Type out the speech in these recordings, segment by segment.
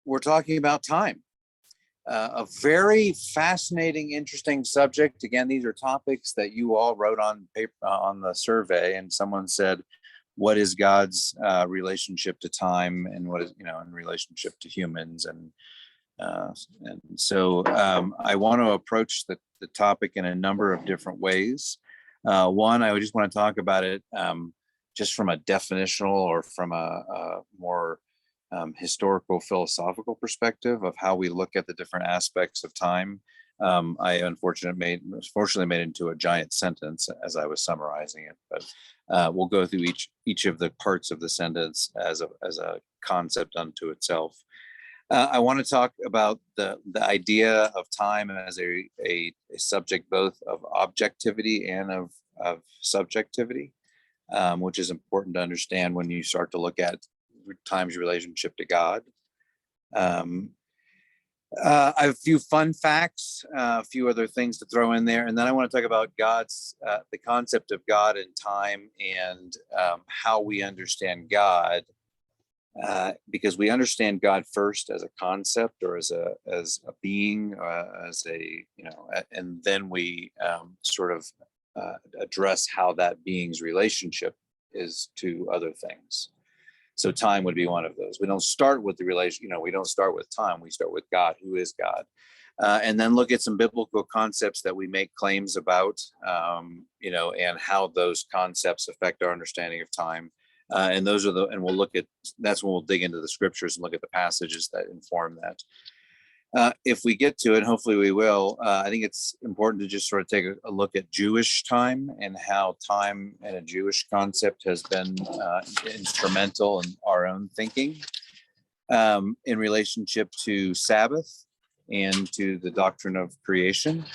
We're talking about time. A very fascinating, interesting subject. Again, these are topics that you all wrote on paper on the survey, and someone said, "What is God's relationship to time, and what is in relationship to humans?" And so I want to approach the topic in a number of different ways. One, I just want to talk about it just from a definitional or from a more historical philosophical perspective of how we look at the different aspects of time. I unfortunately made it into a giant sentence as I was summarizing it, but we'll go through each of the parts of the sentence as a concept unto itself. I want to talk about the idea of time as a subject both of objectivity and of subjectivity, which is important to understand when you start to look at time's relationship to God. I have a few fun facts, a few other things to throw in there, and then I want to talk about the concept of God and time, and how we understand God, because we understand God first as a concept or as a being, and then we sort of address how that being's relationship is to other things. So time would be one of those. We don't start with the relation, we don't start with time. We start with God, who is God, and then look at some biblical concepts that we make claims about, and how those concepts affect our understanding of time. And we'll look at, that's when we'll dig into the scriptures and look at the passages that inform that. If we get to it, hopefully we will, I think it's important to just sort of take a look at Jewish time and how time and a Jewish concept has been instrumental in our own thinking in relationship to Sabbath and to the doctrine of creation.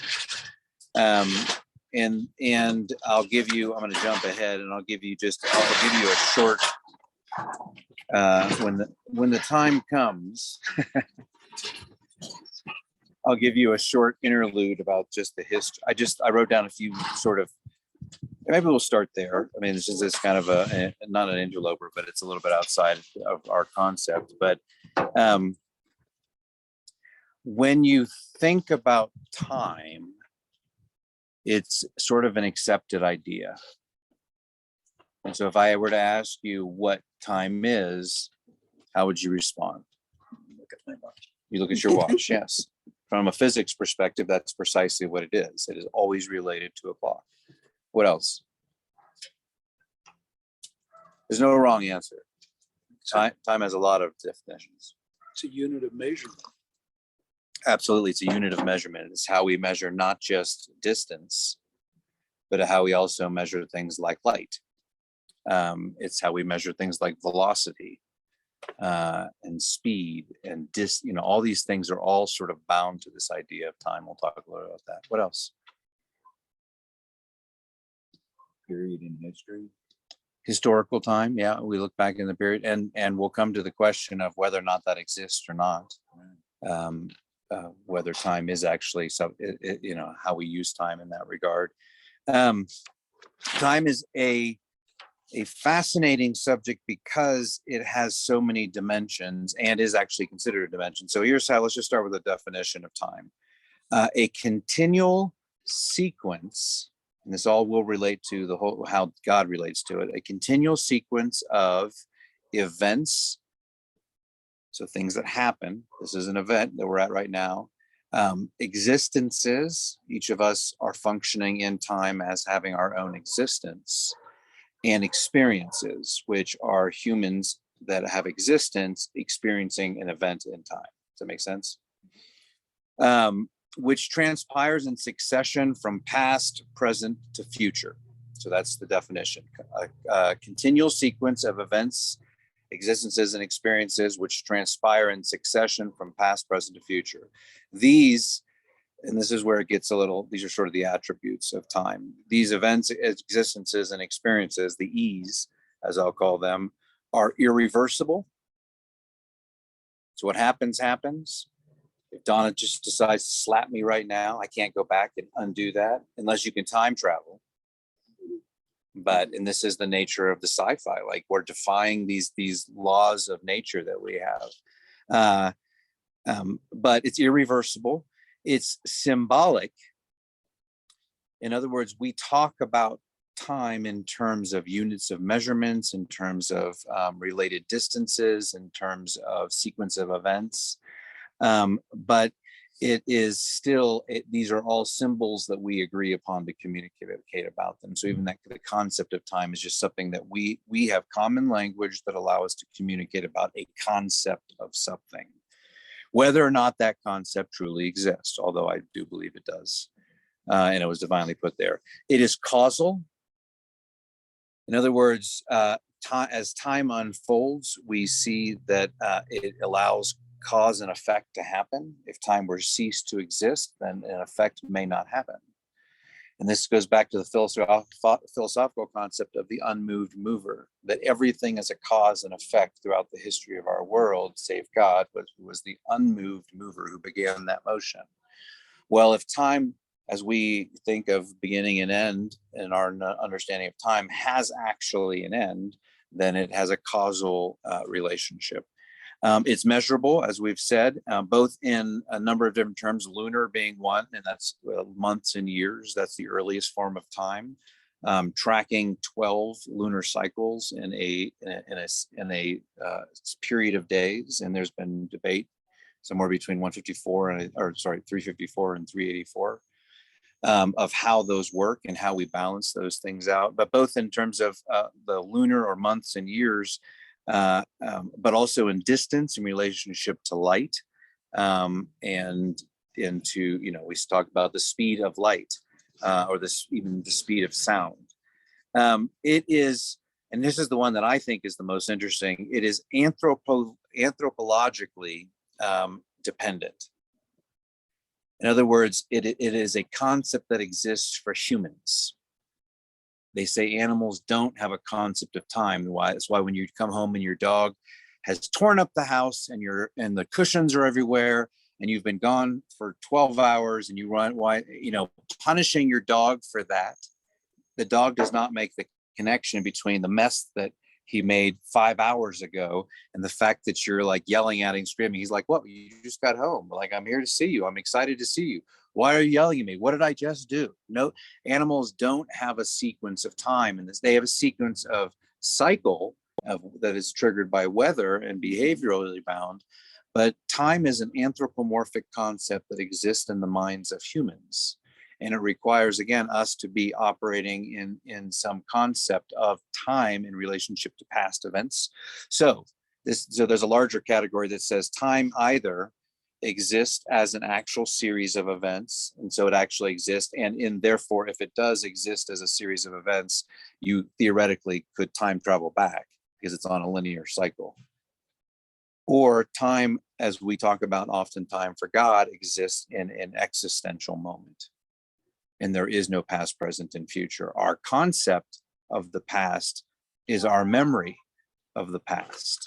And I'm going to jump ahead and I'll give you a short, when the time comes, I'll give you a short interlude about just the history. I wrote down a few sort of, maybe we'll start there. I mean, this is kind of not an interloper, but it's a little bit outside of our concept. But when you think about time, it's sort of an accepted idea. And so if I were to ask you what time is, how would you respond? Look at my watch. You look at your watch, yes. From a physics perspective, that's precisely what it is. It is always related to a clock. What else? There's no wrong answer. Time has a lot of definitions. It's a unit of measurement. Absolutely, it's a unit of measurement. It's how we measure not just distance, but how we also measure things like light. It's how we measure things like velocity and speed and all these things are all sort of bound to this idea of time. We'll talk a little about that. What else? Period in history. Historical time, yeah, we look back in the period, and we'll come to the question of whether or not that exists or not. Whether time is actually how we use time in that regard. Time is a fascinating subject because it has so many dimensions and is actually considered a dimension. So let's just start with the definition of time. A continual sequence, and this all will relate to how God relates to it, a continual sequence of events. So things that happen, this is an event that we're at right now. Existences, each of us are functioning in time as having our own existence, and experiences, which are humans that have existence experiencing an event in time. Does that make sense? Which transpires in succession from past, present to future. So that's the definition. A continual sequence of events, existences, and experiences which transpire in succession from past, present to future. These, and this is where it gets these are sort of the attributes of time. These events, existences, and experiences, the E's, as I'll call them, are irreversible. So what happens, happens. If Donna just decides to slap me right now, I can't go back and undo that unless you can time travel. But, and this is the nature of the sci-fi, like we're defying these laws of nature that we have. But it's irreversible. It's symbolic. In other words, we talk about time in terms of units of measurements, in terms of related distances, in terms of sequence of events. But it is still, these are all symbols that we agree upon to communicate about them. So even that the concept of time is just something that we have common language that allow us to communicate about a concept of something, whether or not that concept truly exists, although I do believe it does. And it was divinely put there. It is causal. In other words, as time unfolds, we see that it allows cause and effect to happen. If time were to cease to exist, then an effect may not happen. And this goes back to the philosophical concept of the unmoved mover, that everything is a cause and effect throughout the history of our world, save God, who was the unmoved mover who began that motion. Well, if time, as we think of beginning and end in our understanding of time, has actually an end, then it has a causal relationship. It's measurable, as we've said, both in a number of different terms, lunar being one, and that's months and years. That's the earliest form of time. Tracking 12 lunar cycles in a period of days, and there's been debate somewhere between 354 and 384 of how those work and how we balance those things out. But both in terms of the lunar or months and years, but also in distance in relationship to light, and into, we talk about the speed of light, or even the speed of sound. It is, and this is the one that I think is the most interesting, it is anthropologically dependent. In other words, it is a concept that exists for humans. They say animals don't have a concept of time. That's why when you come home and your dog has torn up the house and the cushions are everywhere and you've been gone for 12 hours and you punishing your dog for that, the dog does not make the connection between the mess that he made 5 hours ago and the fact that you're like yelling at him, screaming. He's like, "What? You just got home. Like, I'm here to see you. I'm excited to see you. Why are you yelling at me? What did I just do?" No, animals don't have a sequence of time in this. They have a sequence of cycle that is triggered by weather and behaviorally bound. But time is an anthropomorphic concept that exists in the minds of humans. And it requires, again, us to be operating in some concept of time in relationship to past events. So there's a larger category that says time either exists as an actual series of events, and so it actually exists, and therefore, if it does exist as a series of events, you theoretically could time travel back because it's on a linear cycle. Or time, as we talk about often, time for God exists in an existential moment. And there is no past, present, and future. Our concept of the past is our memory of the past.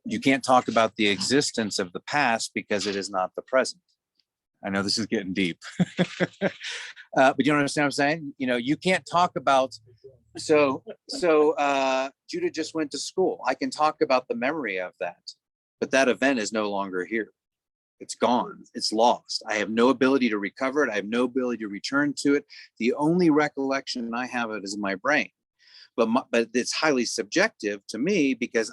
You can't talk about the existence of the past because it is not the present. I know this is getting deep, but you understand what I'm saying? You can't talk about, so Judah just went to school. I can talk about the memory of that, but that event is no longer here. It's gone. It's lost. I have no ability to recover it. I have no ability to return to it. The only recollection I have of it is in my brain. But it's highly subjective to me because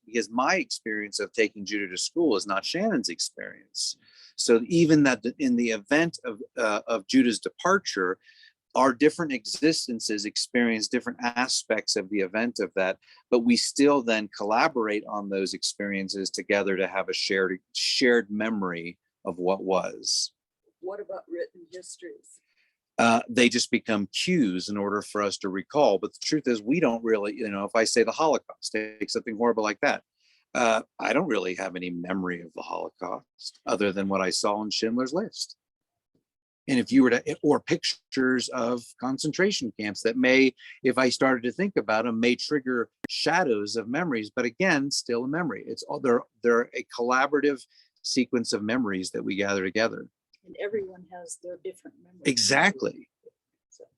because my experience of taking Judah to school is not Shannon's experience. So even that in the event of Judah's departure, our different existences experience different aspects of the event of that, but we still then collaborate on those experiences together to have a shared memory of what was. What about written histories? They just become cues in order for us to recall. But the truth is, we don't really, if I say the Holocaust, take something horrible like that, I don't really have any memory of the Holocaust other than what I saw on Schindler's List. And if you were to, or pictures of concentration camps that may, if I started to think about them, may trigger shadows of memories, but again, still a memory. It's all, they're a collaborative sequence of memories that we gather together. And everyone has their different memories. Exactly.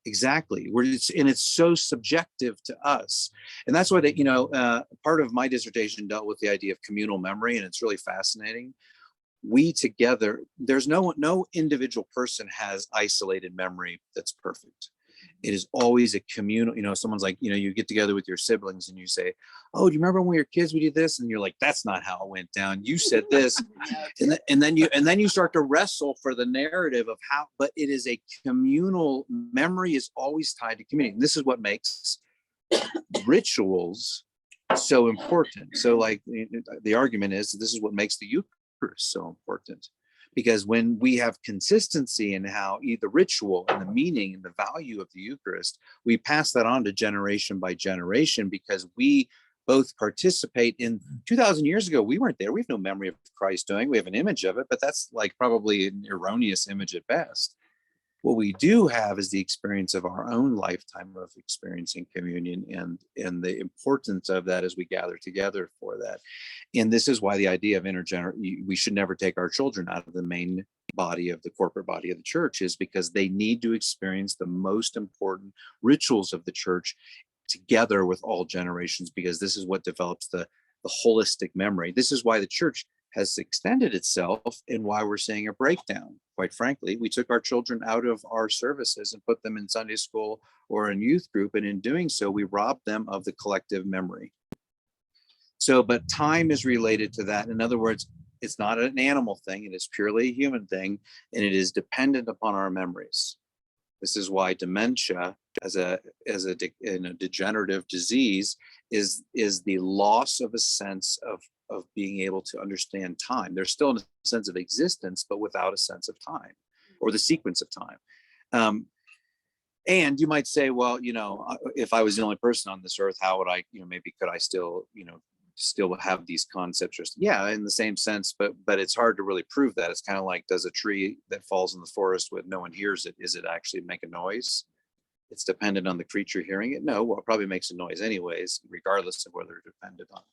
Exactly. And it's so subjective to us. And that's why part of my dissertation dealt with the idea of communal memory, and it's really fascinating. We together, there's no individual person has isolated memory that's perfect. It is always a communal, someone's like, you get together with your siblings and you say, oh, do you remember when we were kids, we did this? And you're like, that's not how it went down. You said this. and then you start to wrestle for the narrative of how, but it is a communal memory is always tied to community. And this is what makes rituals so important. So like the argument is this is what makes the Eucharist so important. Because when we have consistency in how the ritual and the meaning and the value of the Eucharist, we pass that on to generation by generation because we both participate in 2,000 years ago. We weren't there. We have no memory of Christ doing. We have an image of it, but that's like probably an erroneous image at best. What we do have is the experience of our own lifetime of experiencing communion and the importance of that as we gather together for that. And this is why the idea of we should never take our children out of the main body of the corporate body of the church is because they need to experience the most important rituals of the church together with all generations, because this is what develops the holistic memory. This is why the church has extended itself and why we're seeing a breakdown. Quite frankly, we took our children out of our services and put them in Sunday school or in youth group. And in doing so, we robbed them of the collective memory. So, but time is related to that. In other words, it's not an animal thing. It is purely a human thing, and it is dependent upon our memories. This is why dementia as a degenerative disease is the loss of a sense of being able to understand time. There's still a sense of existence, but without a sense of time or the sequence of time. And you might say, well, if I was the only person on this earth, how would I, maybe could I still have these concepts? Yeah, in the same sense, but it's hard to really prove that. It's kind of like, does a tree that falls in the forest with no one hears it, is it actually make a noise? It's dependent on the creature hearing it? No, well, it probably makes a noise anyways, regardless of whether it's dependent on it.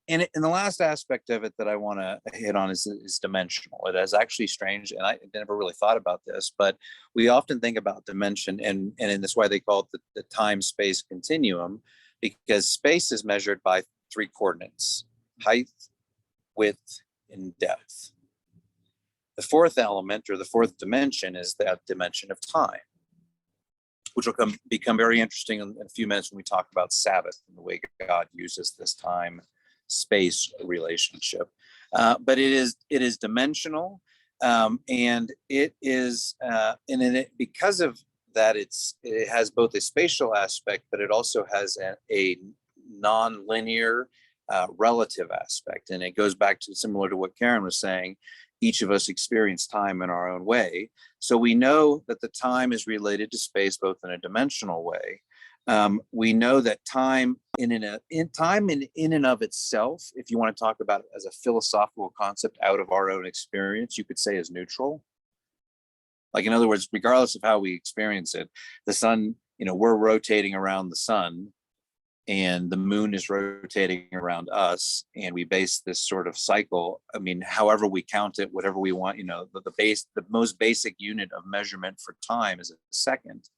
And the last aspect of it that I want to hit on is dimensional. It is actually strange, and I never really thought about this, but we often think about dimension, and that's why they call it the time-space continuum, because space is measured by 3 coordinates: height, width, and depth. The 4th element, or the 4th dimension, is that dimension of time, which will become very interesting in a few minutes when we talk about Sabbath and the way God uses this time-space relationship. But it is dimensional, and it is, because of that, it has both a spatial aspect, but it also has a non-linear relative aspect. And it goes back to similar to what Karen was saying. Each of us experience time in our own way. So we know that the time is related to space, both in a dimensional way. We know that time in and of itself, if you want to talk about it as a philosophical concept out of our own experience, you could say is neutral. Like, in other words, regardless of how we experience it, the sun, we're rotating around the sun, and the moon is rotating around us, and we base this sort of cycle. I mean, however we count it, whatever we want, the most basic unit of measurement for time is a second.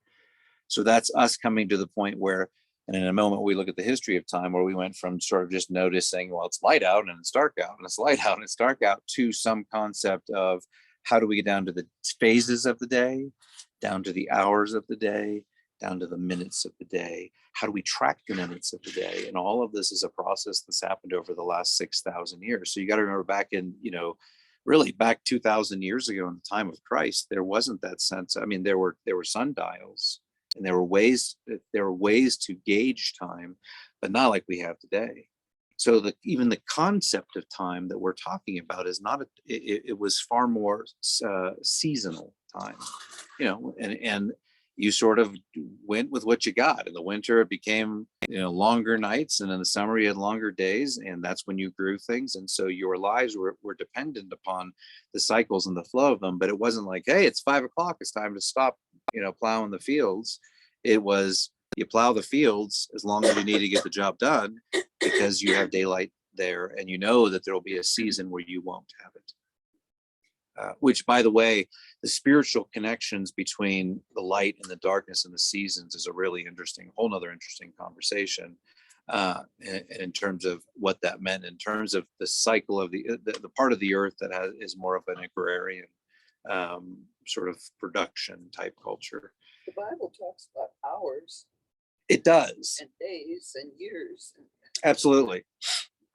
So that's us coming to the point where, and in a moment we look at the history of time, where we went from sort of just noticing, well, it's light out and it's dark out, and it's light out and it's dark out, to some concept of how do we get down to the phases of the day, down to the hours of the day, down to the minutes of the day. How do we track the minutes of the day? And all of this is a process that's happened over the last 6,000 years. So you got to remember back in, really back 2,000 years ago in the time of Christ, there wasn't that sense. I mean, there were sundials, and there were ways to gauge time, but not like we have today. So even the concept of time that we're talking about is not, it was far more seasonal time, and you sort of went with what you got. In the winter, it became, longer nights, and in the summer you had longer days, and that's when you grew things. And so your lives were dependent upon the cycles and the flow of them. But it wasn't like, hey, it's 5 o'clock, it's time to stop, plowing the fields. It was, you plow the fields as long as you need to get the job done, because you have daylight there, and that there will be a season where you won't have it. which, by the way, the spiritual connections between the light and the darkness and the seasons is a really interesting, whole nother interesting conversation. In terms of what that meant, in terms of the cycle of the part of the earth that is more of an agrarian sort of production type culture. The Bible talks about hours It does. and days and years. Absolutely.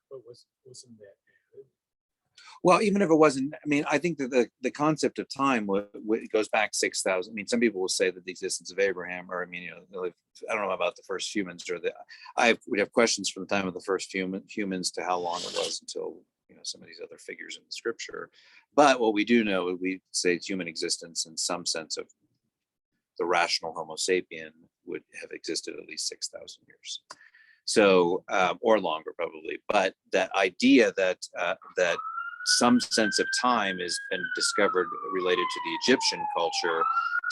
But wasn't that added? Well, even if it wasn't, I mean, I think that the concept of time goes back 6,000. I mean, some people will say that the existence of Abraham, or I mean, I don't know about the first humans, or we'd have questions from the time of the first humans to how long it was until some of these other figures in the scripture. But what we do know, we say it's human existence in some sense of the rational Homo sapien would have existed at least 6,000 years. So, or longer probably. But that idea that some sense of time has been discovered related to the Egyptian culture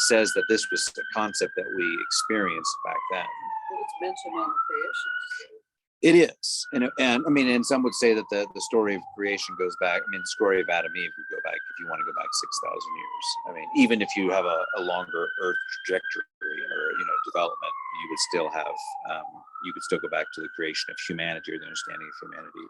says that this was a concept that we experienced back then. But it's mentioned on the creation story. It is, and I mean, and some would say that the story of creation goes back. I mean, the story of Adam and Eve would go back, if you want to go back 6,000 years. I mean, even if you have a longer Earth trajectory or development, you would still have you could still go back to the creation of humanity or the understanding of humanity.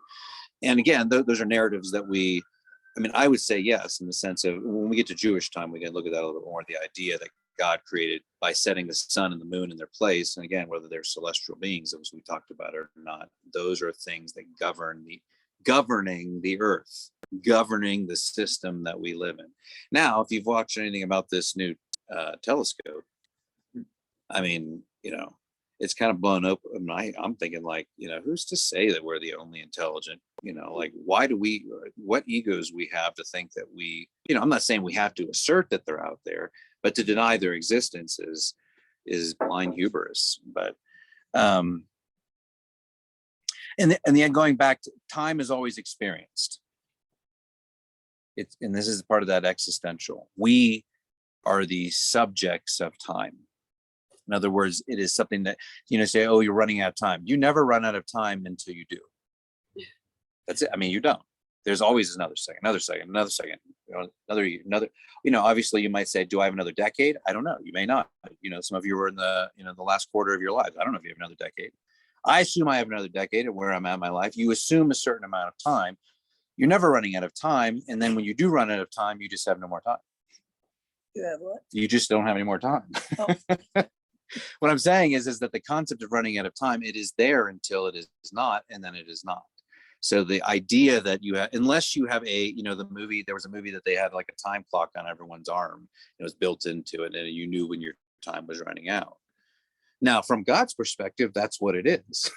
And again, those are narratives that I mean, I would say yes, in the sense of when we get to Jewish time, we can look at that a little bit more. The idea that God created by setting the sun and the moon in their place, and again, whether they're celestial beings, as we talked about, or not, those are things that governing the earth, governing the system that we live in. Now, if you've watched anything about this new telescope, I mean, it's kind of blown up. I'm thinking, like, who's to say that we're the only intelligent? Like, what egos we have to think that I'm not saying we have to assert that they're out there, but to deny their existence is blind hubris. But and then going back to time is always experienced. And this is part of that existential. We are the subjects of time. In other words, it is something that, say, oh, you're running out of time. You never run out of time until you do. That's it. I mean, you don't. There's always another second, another second, another second, another. Obviously, you might say, do I have another decade? I don't know. You may not. Some of you are in the last quarter of your lives. I don't know if you have another decade. I assume I have another decade of where I'm at in my life. You assume a certain amount of time. You're never running out of time. And then when you do run out of time, you just have no more time. You have what? You just don't have any more time. Oh. What I'm saying is that the concept of running out of time, it is there until it is not, and then it is not. So the idea that you have, unless you have the movie, there was a movie that they had like a time clock on everyone's arm. It was built into it, and you knew when your time was running out. Now, from God's perspective, that's what it is.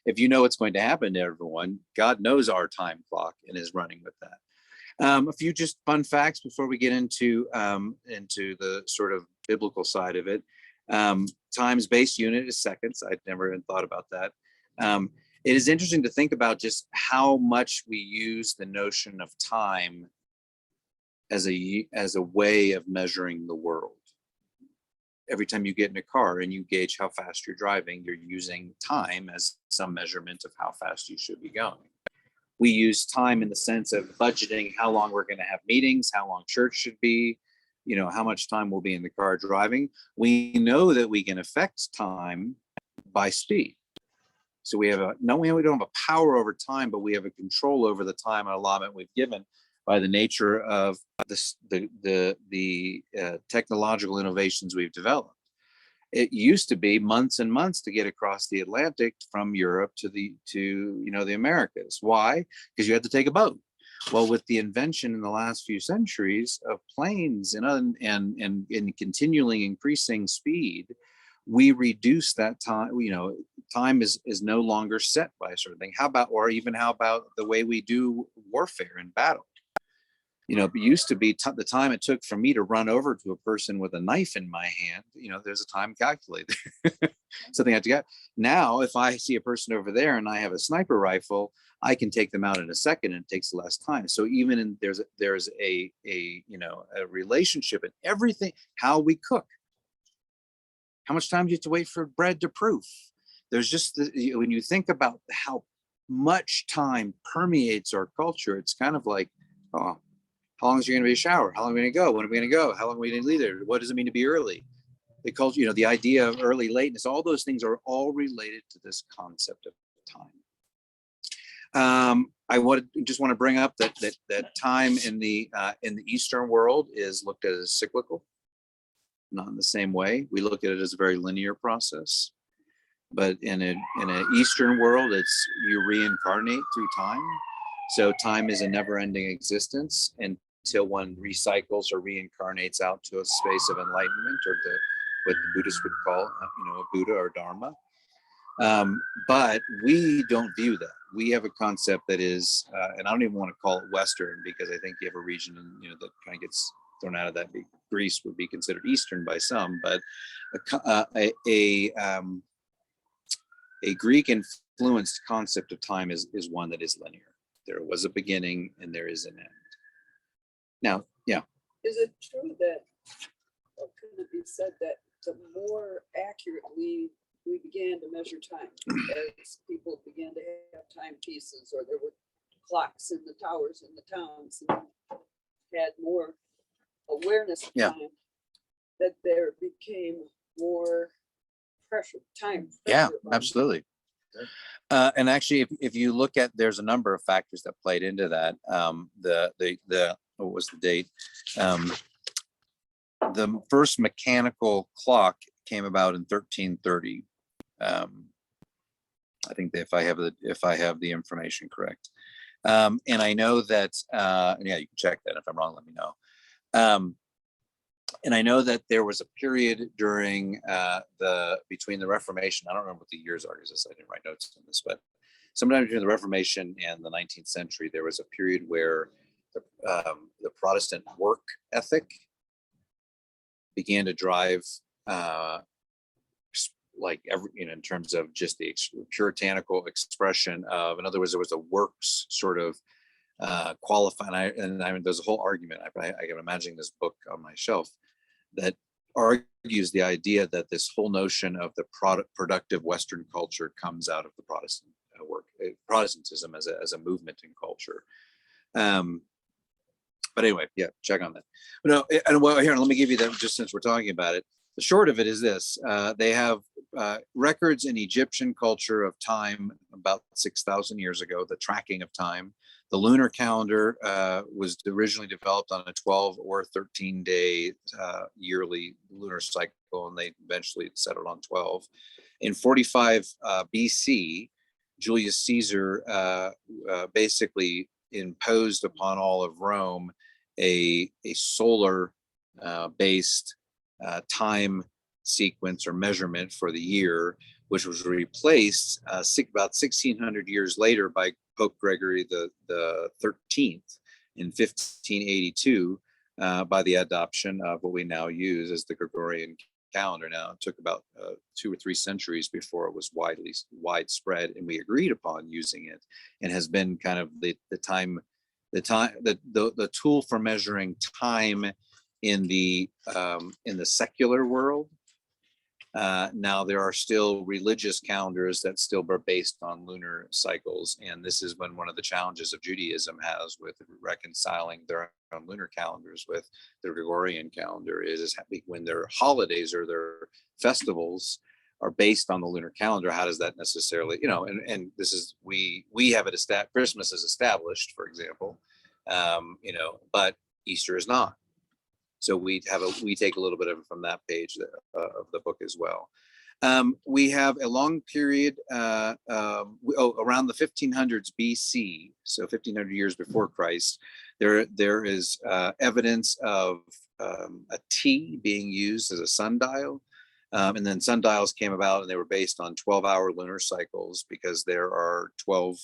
If you know what's going to happen to everyone, God knows our time clock and is running with that. A few just fun facts before we get into the sort of biblical side of it. Time's base unit is seconds. I'd never even thought about that. It is interesting to think about just how much we use the notion of time as a way of measuring the world. Every time you get in a car and you gauge how fast you're driving, you're using time as some measurement of how fast you should be going. We use time in the sense of budgeting how long we're going to have meetings, how long church should be, how much time we'll be in the car driving. We know that we can affect time by speed. So we don't have a power over time, but we have a control over the time and allotment we've given by the nature of the technological innovations we've developed. It used to be months and months to get across the Atlantic from Europe to the Americas. Why? Because you had to take a boat. Well, with the invention in the last few centuries of planes and continually increasing speed, we reduce that time. Time is no longer set by a certain thing. How about the way we do warfare and battle? It used to be the time it took for me to run over to a person with a knife in my hand. There's a time calculated. Something I have to get. Now, if I see a person over there and I have a sniper rifle, I can take them out in a second, and it takes less time. So even there's a relationship in everything. How we cook. How much time do you have to wait for bread to proof? There's just when you think about how much time permeates our culture, it's kind of like, How long is you going to be a shower? How long are we going to go? When are we going to go? How long are we going to leave there? What does it mean to be early? The culture, the idea of early lateness, all those things are all related to this concept of time. I just want to bring up that time in the Eastern world is looked at as cyclical, not in the same way. We look at it as a very linear process, but in an Eastern world, it's you reincarnate through time. So time is a never-ending existence until one recycles or reincarnates out to a space of enlightenment, or what the Buddhists would call, a Buddha or Dharma. But we don't view that. We have a concept that is, and I don't even want to call it Western, because I think you have a region, that kind of gets thrown out of that. Greece would be considered Eastern by some, but a Greek influenced concept of time is one that is linear. There was a beginning and there is an end. Now, yeah. Is it true that, or could it be said that the more accurately we began to measure time, as people began to have timepieces, or there were clocks in the towers in the towns, and had more awareness of time, that there became more pressure, time pressure? Yeah, absolutely. And actually, if you look at, there's a number of factors that played into that. The what was the date? The first mechanical clock came about in 1330. I think that if I have the information correct, and I know that you can check that. If I'm wrong, let me know. And I know that there was a period during between the Reformation. I don't remember what the years are, because I didn't write notes on this, but sometime between the Reformation and the 19th century, there was a period where the Protestant work ethic began to drive, in terms of just the puritanical expression of, in other words, there was a works sort of qualifying. There's a whole argument. I can imagine this book on my shelf that argues the idea that this whole notion of the productive Western culture comes out of the Protestant Protestantism as a movement in culture. But anyway, yeah, check on that. No, and well, here, let me give you that, just since we're talking about it. The short of it is this: they have records in Egyptian culture of time about 6,000 years ago, the tracking of time. The lunar calendar was originally developed on a 12 or 13-day yearly lunar cycle, and they eventually settled on 12. In 45 BC, Julius Caesar basically imposed upon all of Rome a solar based time sequence or measurement for the year, which was replaced about 1,600 years later by Pope Gregory the 13th in 1582 by the adoption of what we now use as the Gregorian calendar. Now, it took about 2 or 3 centuries before it was widespread, and we agreed upon using it, and has been kind of the tool for measuring time in the secular world. Now, there are still religious calendars that still are based on lunar cycles, and this is one of the challenges of Judaism has with reconciling their own lunar calendars with the Gregorian calendar is when their holidays or their festivals are based on the lunar calendar. How does that necessarily, and this is, we have it established, Christmas is established, for example, but Easter is not. So we take a little bit of it from that page of the book as well. We have a long period around the 1500s BC, so 1500 years before Christ. There is evidence of a T being used as a sundial, and then sundials came about, and they were based on 12-hour lunar cycles, because there are 12,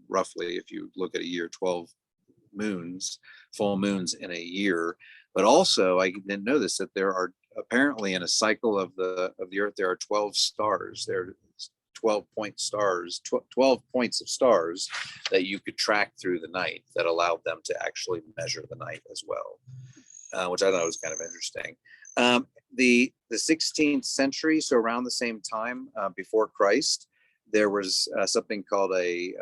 roughly, if you look at a year, 12 moons, full moons in a year. But also, I didn't know this, that there are apparently in a cycle of the Earth, there are 12 stars. There are 12-point stars, 12 points of stars that you could track through the night that allowed them to actually measure the night as well, which I thought was kind of interesting. The 16th century, so around the same time before Christ, there was something called a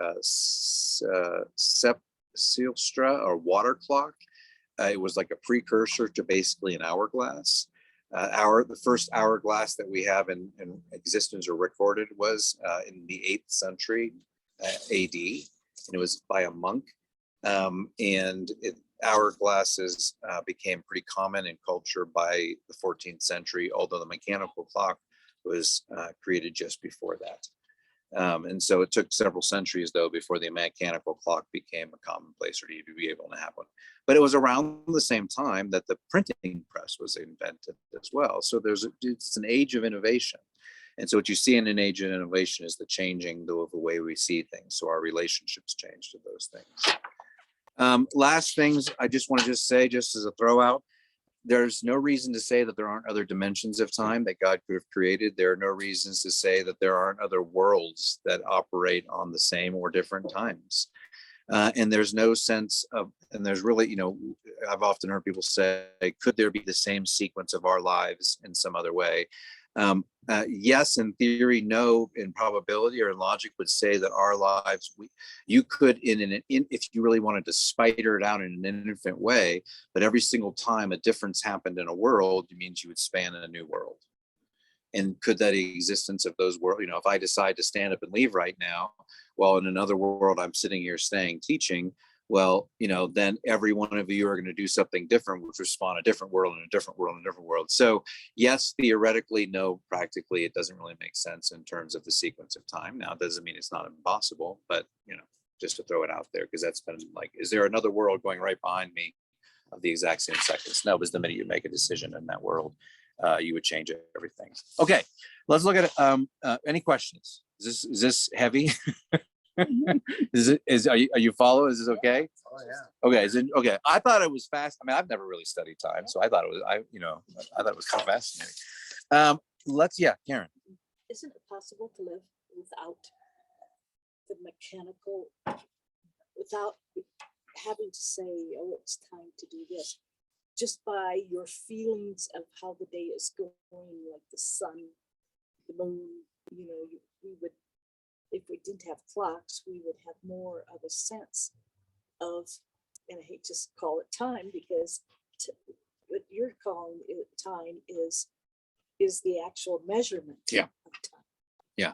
septilstra or water clock. it was like a precursor to basically an hourglass. The first hourglass that we have in existence or recorded was in the 8th century AD, and it was by a monk. Hourglasses became pretty common in culture by the 14th century, although the mechanical clock was created just before that. And so it took several centuries, though, before the mechanical clock became a commonplace or to be able to have one. But it was around the same time that the printing press was invented as well. So it's an age of innovation. And so what you see in an age of innovation is the changing of the way we see things. So our relationships change to those things. Last things I just want to say, just as a throw out, there's no reason to say that there aren't other dimensions of time that God could have created. There are no reasons to say that there aren't other worlds that operate on the same or different times. And there's no sense of, and there's really, I've often heard people say, could there be the same sequence of our lives in some other way? Yes, in theory, no, in probability or in logic would say that our lives, you could, if you really wanted to spider it out in an infinite way, but every single time a difference happened in a world, it means you would span a new world. And could that existence of those worlds, if I decide to stand up and leave right now, while in another world I'm sitting here staying teaching, well, then every one of you are going to do something different, which will spawn a different world and a different world and a different world. So yes, theoretically, no, practically, it doesn't really make sense in terms of the sequence of time. Now, it doesn't mean it's not impossible, but, just to throw it out there, because that's been like, is there another world going right behind me of the exact same seconds? No, because the minute you make a decision in that world, you would change everything. Okay, let's look at any questions. Is this heavy? Are you follow? Is this okay? Oh, yeah. Okay, okay. I thought it was fast. I mean, I've never really studied time, so I thought it was. I thought it was kind of fascinating. Karen. Isn't it possible to live without the mechanical, without having to say, "Oh, it's time to do this," just by your feelings of how the day is going, like the sun, the moon? We would. If we didn't have clocks, we would have more of a sense of, and I hate to call it time, because what you're calling it time is the actual measurement Yeah. of time. Yeah.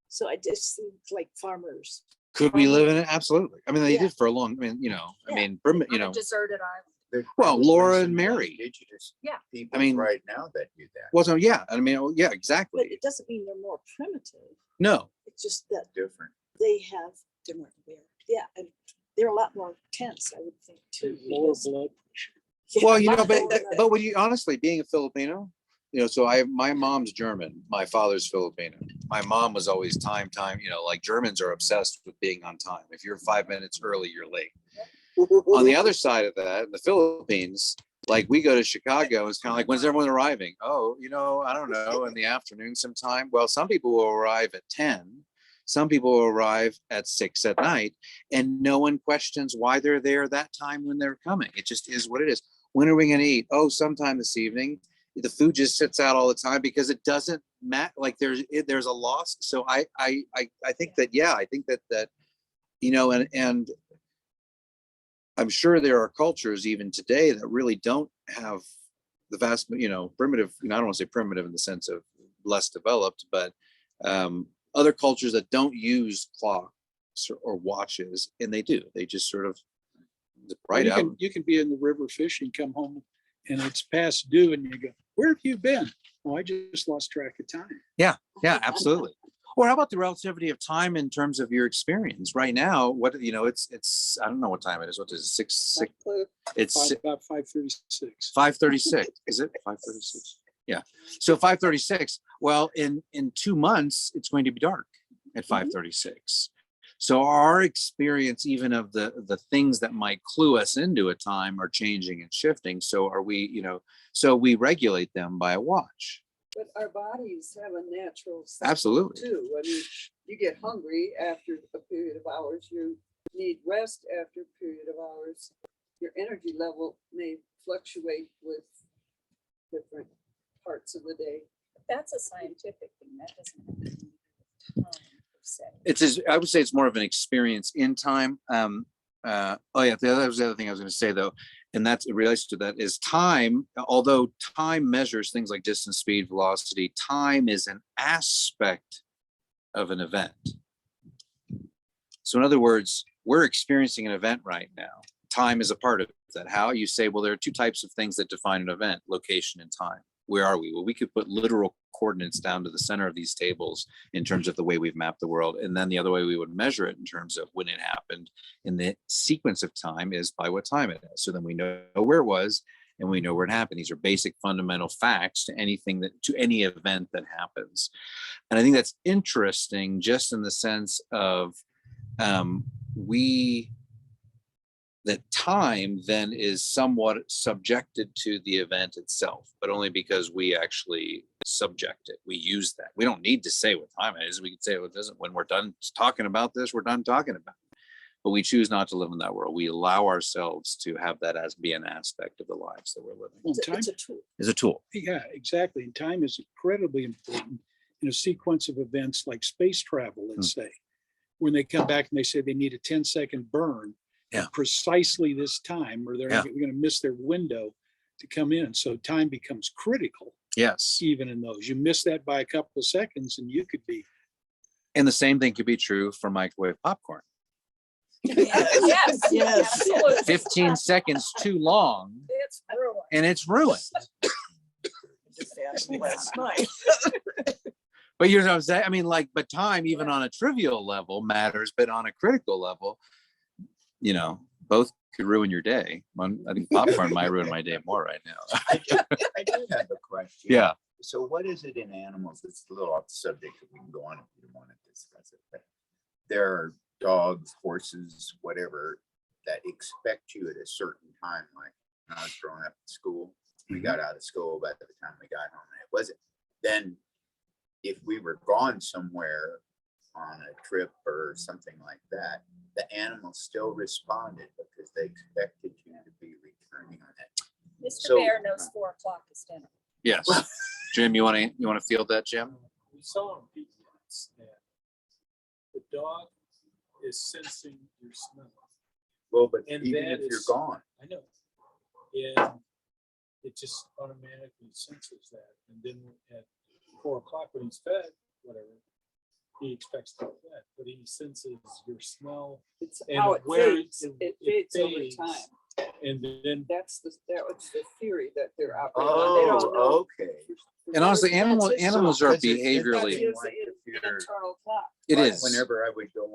So I just think like farmers. Could we live in it? Absolutely. I mean, they Yeah. did for a long. Yeah. On a deserted island. Well, Laura and Mary. Indigenous Yeah. people I mean, right now that do that. Well, so yeah. I mean, yeah, But exactly. it doesn't mean they're more primitive. No. It's just that Different. they have different aware. Yeah, and they're a lot more tense, I would think, too. Lower because- blood pressure. Well, Yeah, but when you honestly being a Filipino, so my mom's German, my father's Filipino. My mom was always time. Like Germans are obsessed with being on time. If you're 5 minutes early, you're late. On the other side of that, in the Philippines, like we go to Chicago, it's kind of like, when's everyone arriving? Oh, I don't know, in the afternoon sometime. Well, some people will arrive at 10. Some people will arrive at 6 at night, and no one questions why they're there that time when they're coming. It just is what it is. When are we going to eat? Oh, sometime this evening. The food just sits out all the time because it doesn't matter. Like there's a loss. So I think that, I think that and I'm sure there are cultures even today that really don't have the vast, primitive, I don't want to say primitive in the sense of less developed, but other cultures that don't use clocks or watches, and they do. They just sort of right out. You can be in the river fishing, come home and it's past due and you go, where have you been? Oh, I just lost track of time. Yeah, absolutely. Or how about the relativity of time in terms of your experience right now? What, it's, I don't know what time it is. What is it? 6? It's About 5:36. 5:36. Is it 5:36? Yeah. So 5:36. Well, in 2 months, it's going to be dark at 5:36. So our experience, even of the things that might clue us into a time, are changing and shifting. So are we, so we regulate them by a watch. But our bodies have a natural cycle Absolutely. too. I mean, you get hungry after a period of hours. You need rest after a period of hours. Your energy level may fluctuate with different parts of the day. That's a scientific thing. That doesn't have to do with time per se. I would say it's more of an experience in time. That was the other thing I was going to say though. and that's, it relates to that, is time. Although time measures things like distance, speed, velocity, time is an aspect of an event. So in other words, we're experiencing an event right now. Time is a part of that. How you say, well, there are two types of things that define an event: location and time. Where are we? Well, we could put literal coordinates down to the center of these tables in terms of the way we've mapped the world. And then the other way we would measure it in terms of when it happened in the sequence of time is by what time it is. So then we know where it was and we know where it happened. These are basic fundamental facts to anything to any event that happens. And I think that's interesting just in the sense of that time then is somewhat subjected to the event itself, but only because we actually subject it. We use that. We don't need to say what time it is. We can say it doesn't. When we're done talking about this, we're done talking about it. But we choose not to live in that world. We allow ourselves to have that as be an aspect of the lives that we're living. Well, It's time, a tool. Is a tool. yeah, exactly. And time is incredibly important in a sequence of events like space travel, let's say, when they come back and they say they need a 10-second burn Yeah. at precisely this time, or they're Yeah. going to miss their window to come in. So time becomes critical Yes. even in those. You miss that by a couple of seconds and you could be, And the same thing could be true for microwave popcorn. Yes, Yes. absolutely. 15 seconds too long It's ruined. and it's ruined. Just asked me last night. But you know what I'm saying? I mean, like, but time, even on a trivial level, matters, but on a critical level, you know, both could ruin your day. I think popcorn might ruin my day more right now. I do have a question. Yeah. So what is it in animals? It's a little off the subject, if we can go on if you want to discuss it. But there are dogs, horses, whatever, that expect you at a certain time. Like when I was growing up in school, we got out of school by the time we got home, and it wasn't. Then if we were gone somewhere on a trip or something like that, the animals still responded because they expected you to be returning on that. Mr. So- Bear knows 4 o'clock is dinner. Yes. Jim, you want to field that, Jim? We saw on PBS that the dog is sensing your smell. Well, but And even that if you're is- gone, I know. And it just automatically senses that. And then at 4 o'clock when he's fed, whatever, he expects to be fed, but he senses your smell It's and how it where fades. It fades over fades. time. and then That's the theory that they're operating on. They don't know. oh, okay. And honestly, That's it. animals are Because it's behaviorally, That is like an if you're- internal clock. it But is. Whenever I would go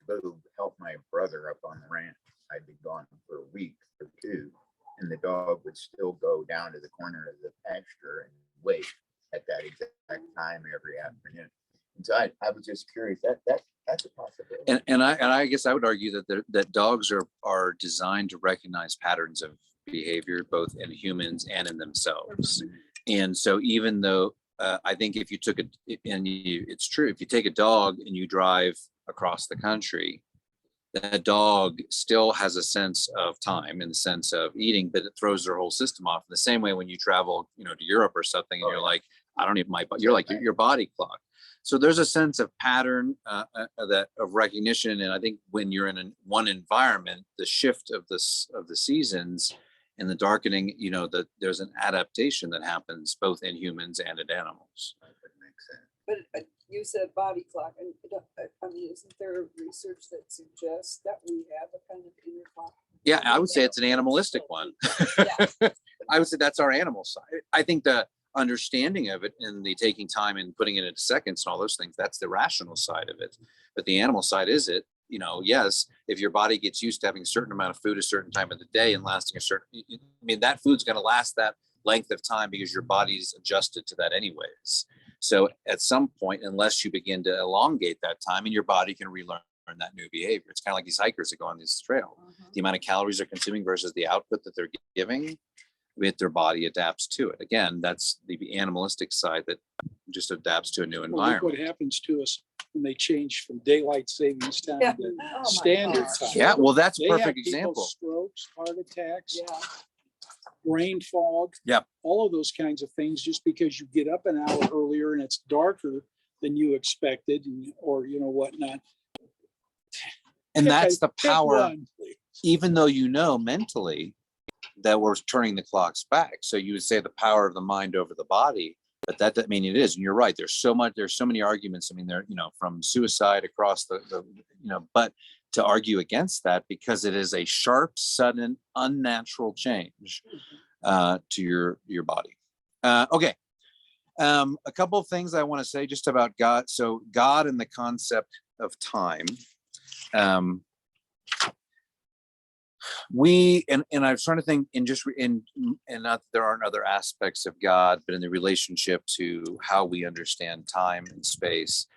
to help my brother up on the ranch, I'd be gone for a week or two, and the dog would still go down to the corner of the pasture and wait at that exact time every afternoon. And so I was just curious, that's a possibility. And I guess I would argue that dogs are designed to recognize patterns of behavior, both in humans and in themselves. And so even though I think if you took it's true, if you take a dog and you drive across the country, that dog still has a sense of time in the sense of eating, but it throws their whole system off. In the same way when you travel, to Europe or something, and you're like, I don't need you're like your body clock. So there's a sense of pattern that of recognition. And I think when you're in one environment, the shift of the seasons and the darkening, that there's an adaptation that happens both in humans and in animals. That would make sense. But you said body clock, and I mean, isn't there research that suggests that we have a kind of inner clock? Yeah, I would say it's an animalistic one. Yeah. I would say that's our animal side. I think the understanding of it and the taking time and putting it into seconds and all those things, that's the rational side of it. But the animal side is it, yes, if your body gets used to having a certain amount of food a certain time of the day and lasting that food's going to last that length of time because your body's adjusted to that anyways. So at some point, unless you begin to elongate that time, and your body can relearn that new behavior. It's kind of like these hikers that go on this trail. The amount of calories they're consuming versus the output that they're giving, their body adapts to it. Again, that's the animalistic side that just adapts to a new well, look environment. what happens to us when they change from daylight savings time Yeah. to Oh my standard gosh. time. Yeah, well, that's a They have perfect people example. Strokes, heart attacks, Yeah. brain fog. Yep. All of those kinds of things just because you get up an hour earlier and it's darker than you expected or whatnot. And Pick that's the pick power, one, please. even though mentally that we're turning the clocks back. So you would say the power of the mind over the body, but that doesn't mean it is. And you're right. There's so many arguments. I mean, there, from suicide across but to argue against that, because it is a sharp, sudden, unnatural change to your body. Okay. A couple of things I want to say just about God. So God and the concept of time. And I was trying to think and not that there aren't other aspects of God, but in the relationship to how we understand time and space,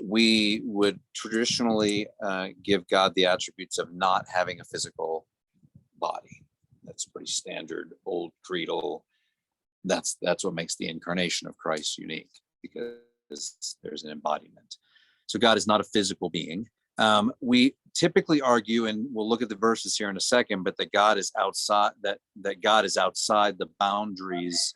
we would traditionally give God the attributes of not having a physical body. That's pretty standard, old creedal. That's what makes the incarnation of Christ unique, because there's an embodiment. So God is not a physical being. We typically argue, and we'll look at the verses here in a second, but that God is outside, that God is outside the boundaries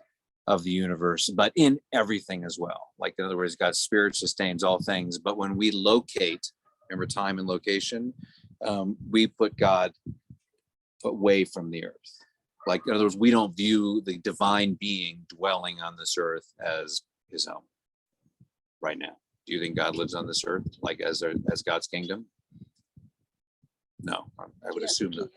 of the universe, but in everything as well. Like, in other words, God's spirit sustains all things. But when we locate, remember time and location, we put God away from the earth. Like, in other words, we don't view the divine being dwelling on this earth as his home right now. Do you think God lives on this earth, like as God's kingdom? No, I would assume not.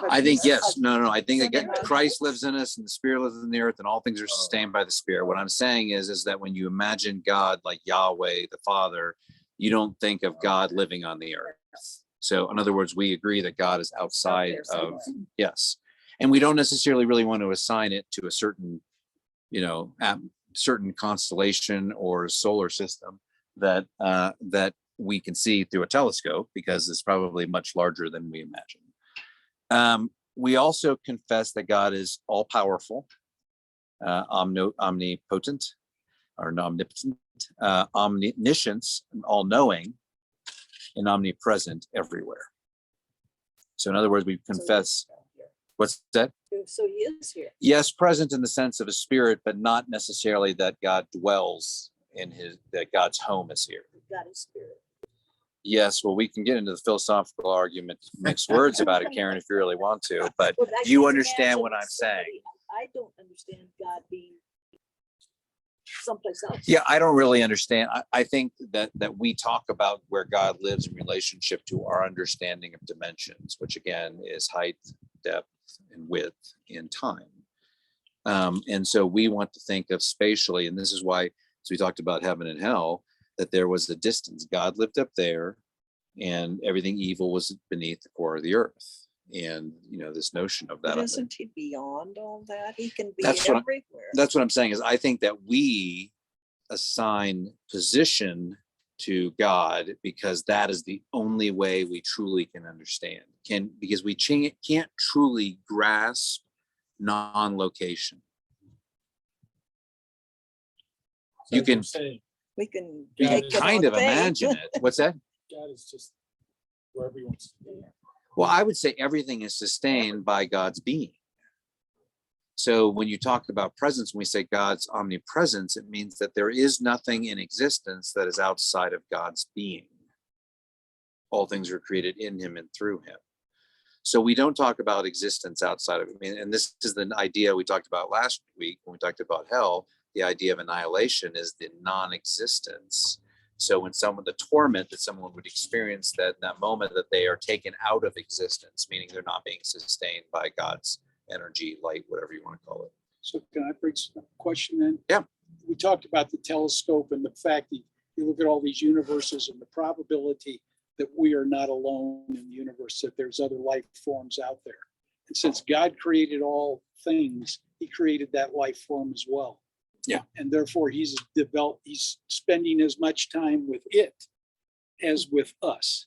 I think yes. No. I think again, Christ lives in us, and the Spirit lives in the earth, and all things are sustained by the Spirit. What I'm saying is that when you imagine God like Yahweh, the Father, you don't think of God living on the earth. So, in other words, we agree that God is outside of, yes, and we don't necessarily really want to assign it to a certain, certain constellation or solar system that we can see through a telescope, because it's probably much larger than we imagine. We also confess that God is all powerful, omnipotent, or omnipotent, omniscience, all knowing, and omnipresent everywhere. So in other words, we confess, what's that? So he is here. Yes, present in the sense of a spirit, but not necessarily that God dwells that God's home is here. God is spirit. Yes, well, we can get into the philosophical argument, mixed words about it, Karen, if you really want to, but you understand what I'm saying. I don't understand God being someplace else. Yeah, I don't really understand. I think that we talk about where God lives in relationship to our understanding of dimensions, which again is height, depth, and width in time. And so we want to think of spatially, and this is why, as we talked about heaven and hell, that there was a distance. God lived up there, and everything evil was beneath the core of the earth. And this notion of that. But isn't he beyond all that? He can be That's everywhere. That's what I'm saying, is I think that we assign position to God because that is the only way we truly can understand. Because we can't truly grasp non-location. So You you're can saying We can Yeah, take it kind on of imagine faith. it. What's that? God is just wherever he wants to be. Well, I would say everything is sustained by God's being. So when you talk about presence, when we say God's omnipresence, it means that there is nothing in existence that is outside of God's being. All things are created in him and through him. So we don't talk about existence outside of him. And this is the idea we talked about last week when we talked about hell. The idea of annihilation is the non-existence. So when the torment that someone would experience, that in that moment that they are taken out of existence, meaning they're not being sustained by God's energy, light, whatever you want to call it. So can I bring a question then? Yeah. We talked about the telescope and the fact that you look at all these universes and the probability that we are not alone in the universe, that there's other life forms out there. And since God created all things, he created that life form as well. Yeah. And therefore he's spending as much time with it as with us.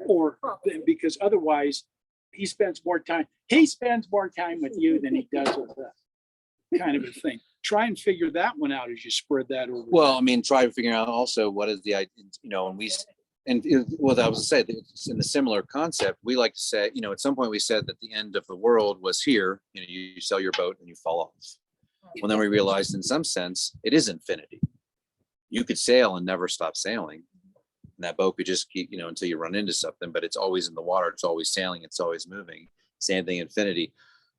Or because otherwise he spends more time with you than he does with us, kind of a thing. Try and figure that one out as you spread that over. Well, I mean, try figuring out also what is the idea, that was to say, it's in the similar concept. We like to say, at some point we said that the end of the world was here. You sell your boat and you fall off. Well, then we realized in some sense, it is infinity. You could sail and never stop sailing. And that boat could just keep, until you run into something, but it's always in the water. It's always sailing. It's always moving. same thing, infinity.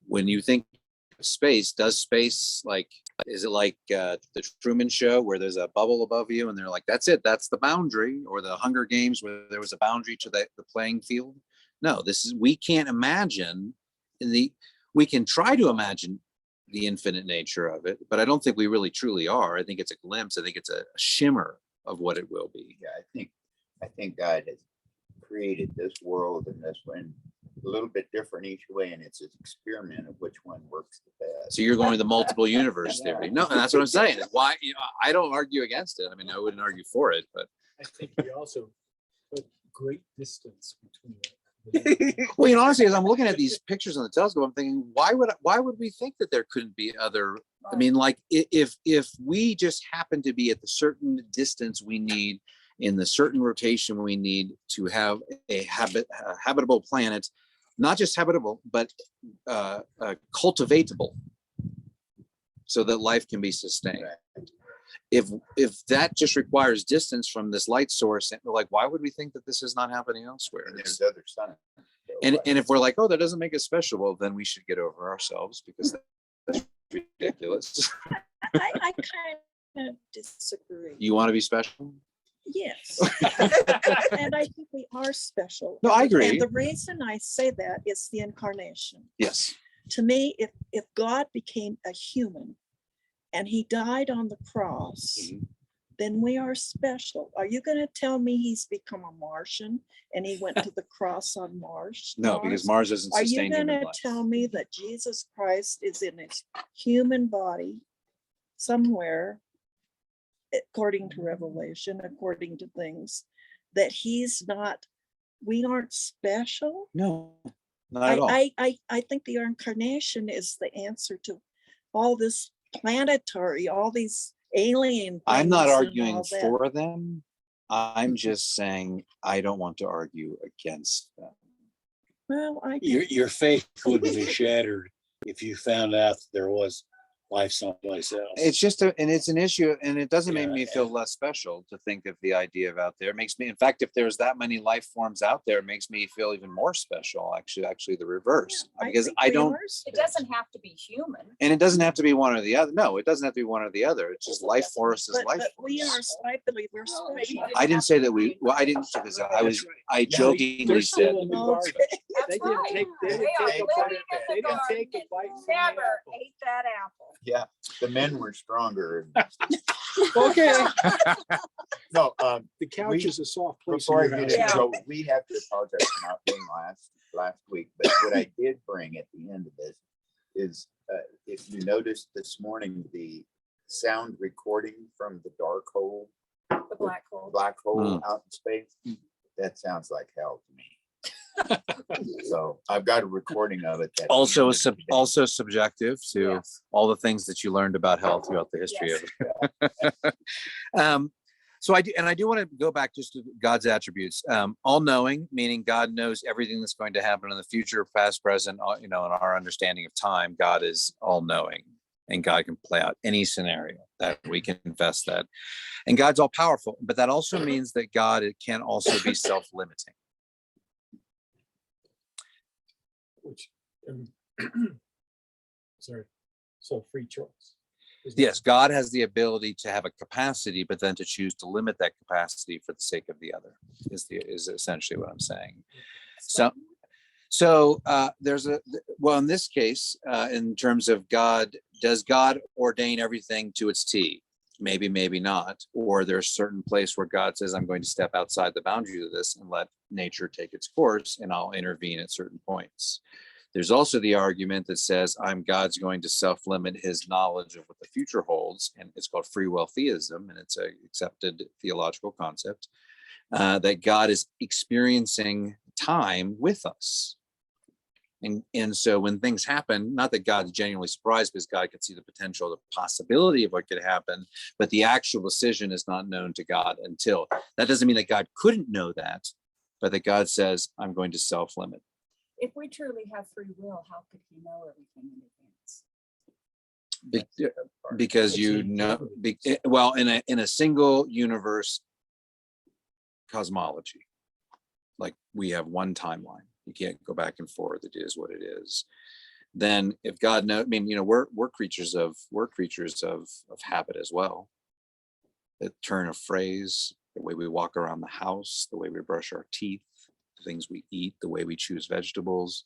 When you think of space, does space like, is it like the Truman Show where there's a bubble above you and they're like, that's it, that's the boundary, or the Hunger Games where there was a boundary to the playing field? No, we can't imagine we can try to imagine the infinite nature of it, but I don't think we really truly are. I think it's a glimpse. I think it's a shimmer of what it will be. Yeah, I think God has created this world and this one a little bit different each way, and it's an experiment of which one works the best. So you're going to the multiple universe theory. No, and that's what I'm saying. Is why, you know, I don't argue against it. I mean, I wouldn't argue for it, but I think he also put great distance between it. well, you know, honestly, as I'm looking at these pictures on the telescope, I'm thinking, why would we think that there couldn't be other? I mean, like if we just happen to be at the certain distance we need in the certain rotation we need to have a habitable planet, not just habitable, but cultivatable, so that life can be sustained. Right. If that just requires distance from this light source, and we're like, why would we think that this is not happening elsewhere? And there's other sun. And if we're like, oh, that doesn't make us special, well, then we should get over ourselves, because that's ridiculous. I kind of disagree. You want to be special? Yes. And I think we are special. No, I agree. And the reason I say that is the incarnation. Yes. To me, if God became a human and he died on the cross, then we are special. Are you going to tell me he's become a Martian and he went to the cross on Mars? No, because Mars doesn't Are sustain you going human to life. tell me that Jesus Christ is in his human body somewhere, according to Revelation, according to things, that we aren't special? No, not at all. I think the incarnation is the answer to all this planetary, all these alien. I'm not things and arguing all that. for them. I'm just saying I don't want to argue against them. Well, Your faith wouldn't be shattered if you found out that there was life someplace else. It's just and it's an issue, and it doesn't make Yeah, me feel less special to think of the idea of out there. It makes me, in fact, if there's that many life forms out there, it makes me feel even more special. Actually the reverse, because think I we don't. are It special. doesn't have to be human. And it doesn't have to be one or the other. No, it doesn't have to be one or the other. It's just life force is But life we are, force. I believe we're special. I didn't say that I didn't say this. I jokingly They're said. still in the garden. That's They didn't right. take- they They didn't are take a living bite- in they the didn't take garden a bite and from the never apple. ate that apple. Yeah, the men were stronger. Okay. No, The couch is a soft place. before I in your get house. into, so we have to apologize for not being last week, but what I did bring at the end of this is, if you noticed this morning, the sound recording from the dark hole, The black hole. out in space, that sounds like hell to me. So I've got a recording of it. that- Also subjective to Yes. all the things that you learned about health throughout the history Yes. of it. So I do want to go back just to God's attributes. All knowing, meaning God knows everything that's going to happen in the future, past, present, in our understanding of time. God is all knowing, and God can play out any scenario. That we can confess that. And God's all powerful, but that also means that God can also be self-limiting. Which, sorry, so free choice. Yes, God has the ability to have a capacity, but then to choose to limit that capacity for the sake of the other is essentially what I'm saying. So in this case, in terms of God, does God ordain everything to its T? Maybe, maybe not. Or there's a certain place where God says, I'm going to step outside the boundaries of this and let nature take its course, and I'll intervene at certain points. There's also the argument that says God's going to self-limit his knowledge of what the future holds, and it's called free will theism, and it's an accepted theological concept, that God is experiencing time with us. And so when things happen, not that God's genuinely surprised, because God could see the potential, the possibility of what could happen, but the actual decision is not known to God until. That doesn't mean that God couldn't know that, but that God says, I'm going to self-limit. If we truly have free will, how could he know everything in advance? Because in a single universe cosmology, like we have one timeline. You can't go back and forth. It is what it is. Then if God knows, I mean, we're creatures of habit as well. The turn of phrase, the way we walk around the house, the way we brush our teeth, the things we eat, the way we choose vegetables,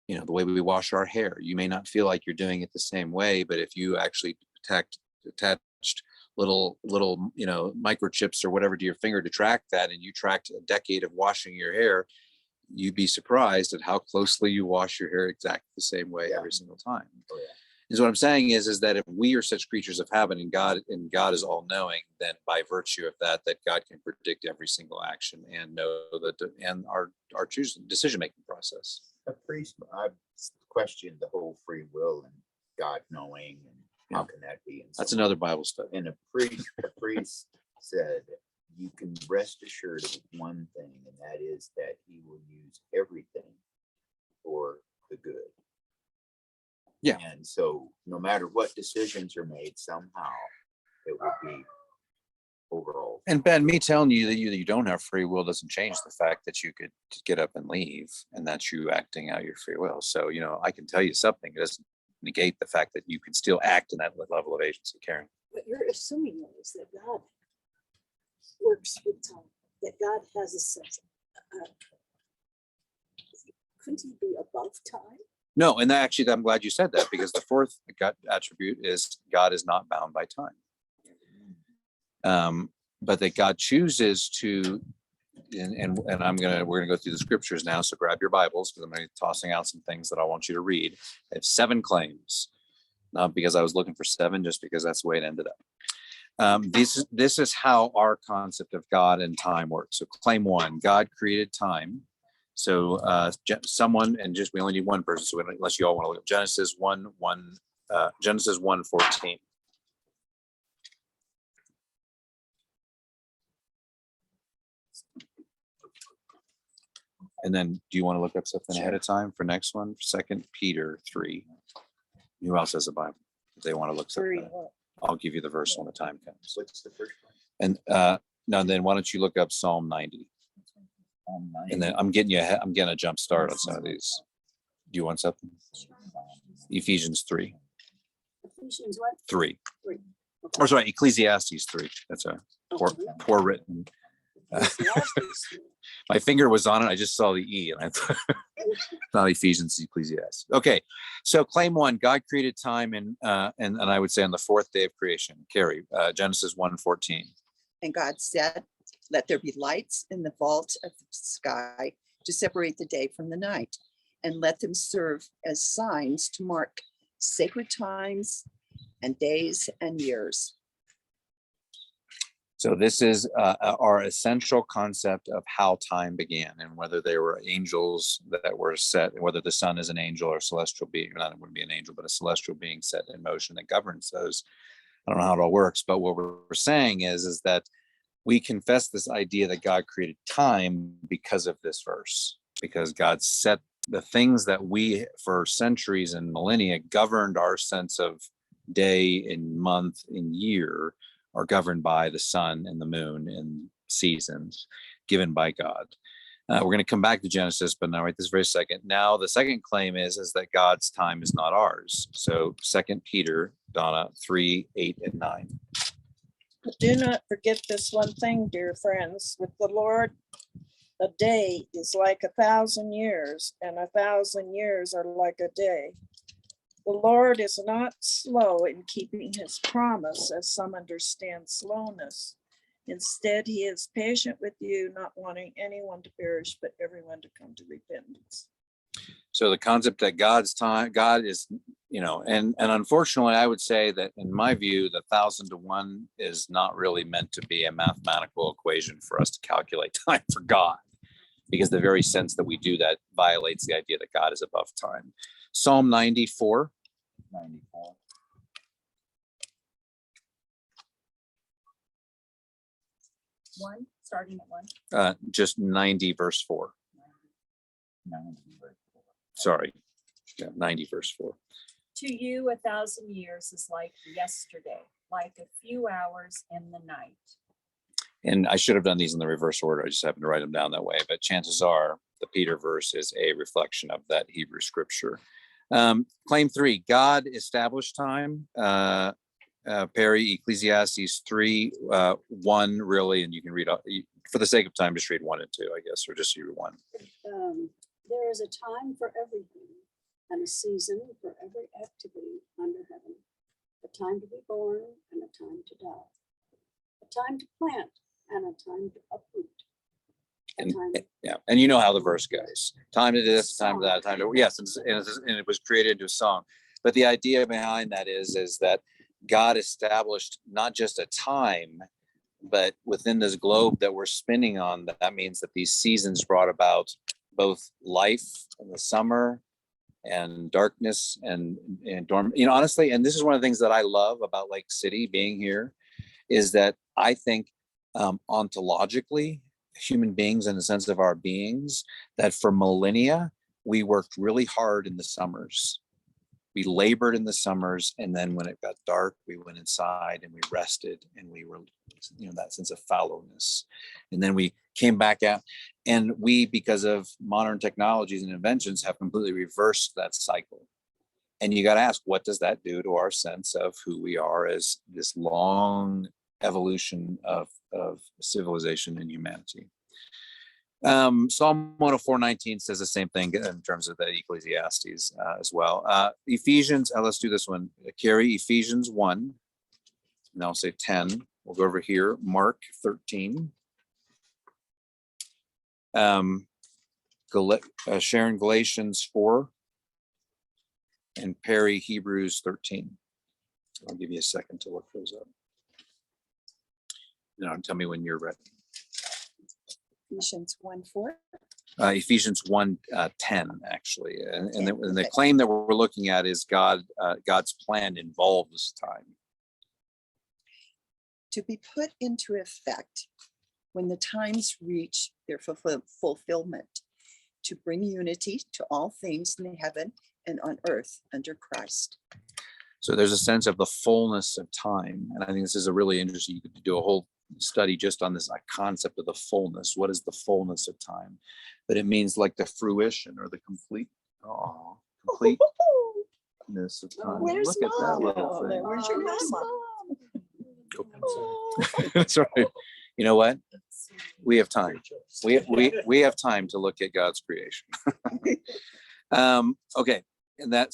the way we wash our hair. You may not feel like you're doing it the same way, but if you actually attached little microchips or whatever to your finger to track that, and you tracked a decade of washing your hair, you'd be surprised at how closely you wash your hair exactly the same way every single time. Oh, yeah. Is what I'm saying is that if we are such creatures of habit and God is all knowing, then by virtue of that God can predict every single action and know that and our decision making process. A priest, I've questioned the whole free will and God knowing, and how can that be? And That's so another Bible study. And a priest said, you can rest assured of one thing, and that is that he will use everything for the good. Yeah. And so no matter what decisions are made, somehow it will be overall. And Ben, me telling you that you don't have free will doesn't change the fact that you could get up and leave, and that's you acting out your free will. So, I can tell you something. It doesn't negate the fact that you can still act in that level of agency, Karen. What you're assuming though is that God works with time, that God has a sense. Couldn't he be above time? No, and actually, I'm glad you said that, because the fourth God attribute is God is not bound by time. But that God chooses to, and we're gonna go through the scriptures now. So grab your Bibles, because I'm gonna be tossing out some things that I want you to read. I have 7 claims, not because I was looking for 7, just because that's the way it ended up. This is how our concept of God and time works. So claim 1, God created time. So someone, and we only need one person, so unless you all want to look up Genesis 1:14. And then do you want to look up something ahead of time for next one? 2 Peter 3. Who else has a Bible? If they want to look something up, I'll give you the verse when the time comes. What's the first one? And now then why don't you look up Psalm 90? And then I'm getting a jump start on some of these. Do you want something? Ephesians 3. Ephesians what? 3. 3. Or sorry, Ecclesiastes 3. That's a poor written. My finger was on it. I just saw the E, and I thought not Ephesians, Ecclesiastes. Okay, so claim 1: God created time, and I would say on the 4th day of creation. Carrie, Genesis 1:14. And God said, let there be lights in the vault of the sky to separate the day from the night, and let them serve as signs to mark sacred times and days and years. So this is our essential concept of how time began, and whether they were angels that were set, whether the sun is an angel or celestial being, not it wouldn't be an angel, but a celestial being set in motion that governs those. I don't know how it all works, but what we're saying is that we confess this idea that God created time because of this verse, because God set the things that we, for centuries and millennia, governed our sense of day and month and year, are governed by the sun and the moon and seasons given by God. We're going to come back to Genesis, but now right this very second. Now, the second claim is that God's time is not ours. So 2 Peter, Donna, 3, 8, and 9. But do not forget this one thing, dear friends. With the Lord, a day is like 1,000 years, and 1,000 years are like a day. The Lord is not slow in keeping his promise, as some understand slowness. Instead, he is patient with you, not wanting anyone to perish, but everyone to come to repentance. So the concept that God's time, God is, and unfortunately, I would say that in my view, the 1,000 to 1 is not really meant to be a mathematical equation for us to calculate time for God, because the very sense that we do that violates the idea that God is above time. Psalm 94. 94. One, starting at 1. Just 90 verse 4. 90, right. Sorry. Yeah, 90 verse 4. To you, 1,000 years is like yesterday, like a few hours in the night. And I should have done these in the reverse order. I just happened to write them down that way. But chances are the Peter verse is a reflection of that Hebrew scripture. Claim 3, God established time. Perry, Ecclesiastes 3, 1 really, and you can read, for the sake of time, just read 1 and 2, I guess, or just read 1. There is a time for everything and a season for every activity under heaven. A time to be born and a time to die. A time to plant and a time to uproot. A And time yeah, and you know how the verse goes. Time to this, time to that, time to, yes, and it was created into a song. But the idea behind that is that God established not just a time, but within this globe that we're spinning on, that means that these seasons brought about both life in the summer and darkness and dorm. You know, honestly, and this is one of the things that I love about Lake City being here, is that I think ontologically, human beings in the sense of our beings, that for millennia, we worked really hard in the summers. We labored in the summers, and then when it got dark, we went inside and we rested, and we were, you know, that sense of fallowness. And then we came back out, and we, because of modern technologies and inventions, have completely reversed that cycle. And you got to ask, what does that do to our sense of who we are as this long evolution of civilization and humanity? Psalm 104:19 says the same thing in terms of the Ecclesiastes as well. Ephesians, let's do this one. Carrie, Ephesians 1, and I'll say 10. We'll go over here. Mark 13. Sharon, Galatians 4, and Perry, Hebrews 13. I'll give you a second to look those up. Tell me when you're ready. Ephesians 1:4. Ephesians 1:10, actually. And the claim that we're looking at is God's plan involves time. To be put into effect when the times reach their fulfillment, to bring unity to all things in heaven and on earth under Christ. So there's a sense of the fullness of time. And I think this is a really interesting, you could do a whole study just on this concept of the fullness. What is the fullness of time? But it means like the fruition or the completeness of time. Where's Look at that Mom? little Oh, thing. there, where's your mama? That's right. You know what? We have time. We have time to look at God's creation. Okay. And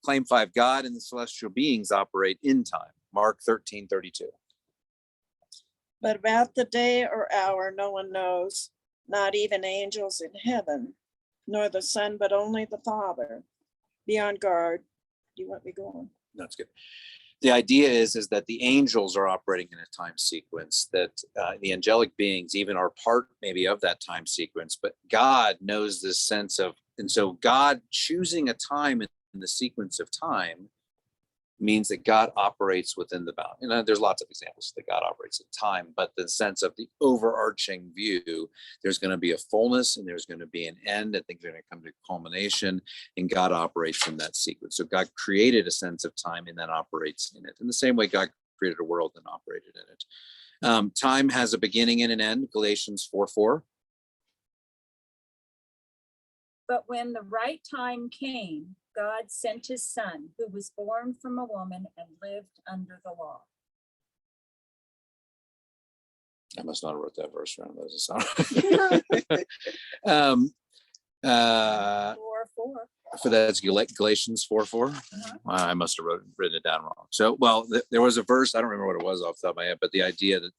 claim 5, God and the celestial beings operate in time. Mark 13:32. But about the day or hour, no one knows, not even angels in heaven, nor the Son, but only the Father. Be on guard. Do you want me going? That's good. The idea is that the angels are operating in a time sequence, that the angelic beings even are part maybe of that time sequence, but God knows this sense of, and so God choosing a time in the sequence of time means that God operates within the bound. There's lots of examples that God operates in time, but the sense of the overarching view, there's going to be a fullness and there's going to be an end, and things are going to come to culmination, and God operates in that sequence. So God created a sense of time and then operates in it. In the same way God created a world and operated in it. Time has a beginning and an end, Galatians 4:4. But when the right time came, God sent his son, who was born from a woman and lived under the law. I must not have wrote that verse around. That doesn't sound. 4:4. For that's Galatians 4:4. I must have written it down wrong. So, there was a verse, I don't remember what it was off the top of my head, but the idea that,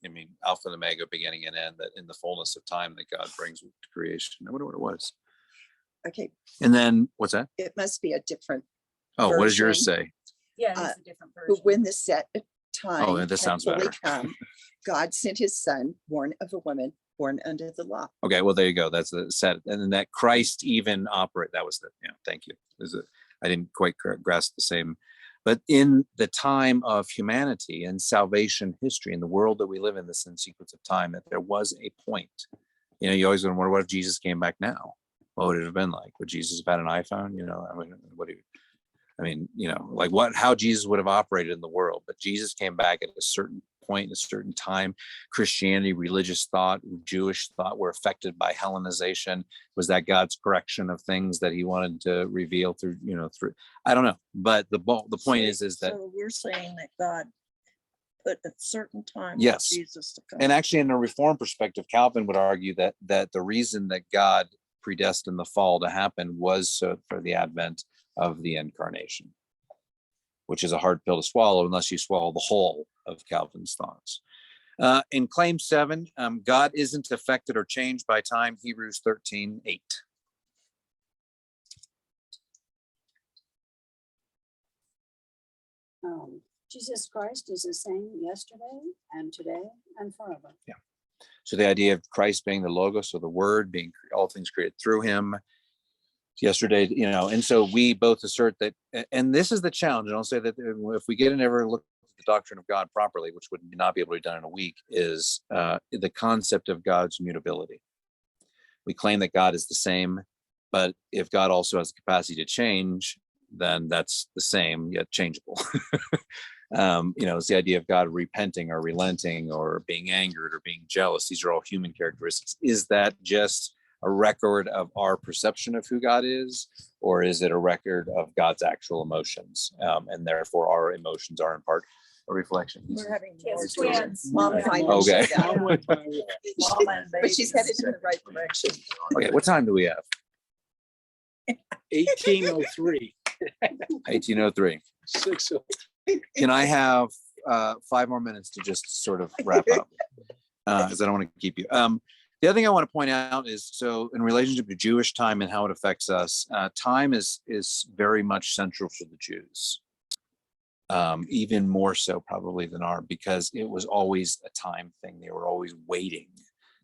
Alpha and Omega, beginning and end, that in the fullness of time that God brings to creation. I wonder what it was. Okay, And then, what's that? it must be a different. Oh, what does yours version. say? Yeah, it's a different version. But when the set time Oh, that had sounds fully better. come, God sent his son, born of a woman, born under the law. Okay, well, there you go. That's the set. And then that Christ even operate. That was thank you. I didn't quite grasp the same. But in the time of humanity and salvation history, in the world that we live in, this sequence of time, that there was a point. You always wonder, what if Jesus came back now? What would it have been like? Would Jesus have had an iPhone? How Jesus would have operated in the world. But Jesus came back at a certain point, a certain time. Christianity, religious thought, Jewish thought were affected by Hellenization. Was that God's correction of things that he wanted to reveal through, through, I don't know. But the point is that. So we're saying that God put a certain time. Yes. For Jesus to come. And actually, in a Reformed perspective, Calvin would argue that the reason that God predestined the fall to happen was so for the advent of the incarnation, which is a hard pill to swallow unless you swallow the whole of Calvin's thoughts. In claim 7, God isn't affected or changed by time, Hebrews 13:8. Jesus Christ is the same yesterday and today and forever. Yeah. So the idea of Christ being the Logos, or the Word, being all things created through him, yesterday, and so we both assert that, and this is the challenge, and I'll say that if we get and ever look at the doctrine of God properly, which would not be able to be done in a week, is the concept of God's mutability. We claim that God is the same, but if God also has the capacity to change, then that's the same yet changeable. It's the idea of God repenting or relenting or being angered or being jealous. These are all human characteristics. Is that just a record of our perception of who God is, or is it a record of God's actual emotions? And therefore our emotions are in part a reflection. We're having Yes, more twins. Mom finally Okay. showed up. Mom went by with- Mama and But she's babies. headed in the right direction. Okay, what time do we have? 1803, 18:03. 6:03. Can I have 5 more minutes to just sort of wrap up? Because I don't want to keep you. The other thing I want to point out is, so in relationship to Jewish time and how it affects us, time is very much central for the Jews. Even more so probably than because it was always a time thing. They were always waiting.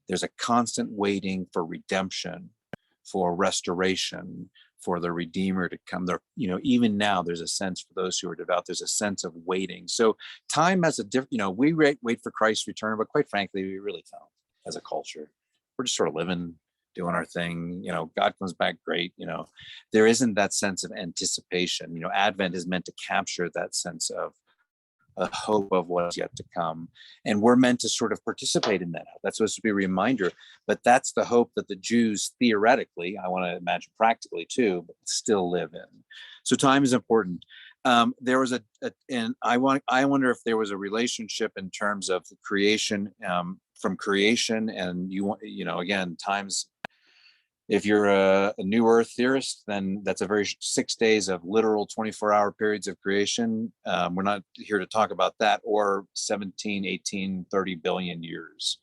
There's a constant waiting for redemption, for restoration, for the Redeemer to come there. Even now there's a sense for those who are devout, there's a sense of waiting. So time has a different, we wait for Christ's return, but quite frankly, we really don't as a culture. We're just sort of living, doing our thing. God comes back, great. There isn't that sense of anticipation. Advent is meant to capture that sense of a hope of what's yet to come. And we're meant to sort of participate in that. That's supposed to be a reminder, but that's the hope that the Jews theoretically, I want to imagine practically too, but still live in. So time is important. There was and I wonder if there was a relationship in terms of the creation, from creation, and again, times. If you're a New Earth theorist, then that's a very 6 days of literal 24-hour periods of creation. We're not here to talk about that, or 17, 18, 30 billion years.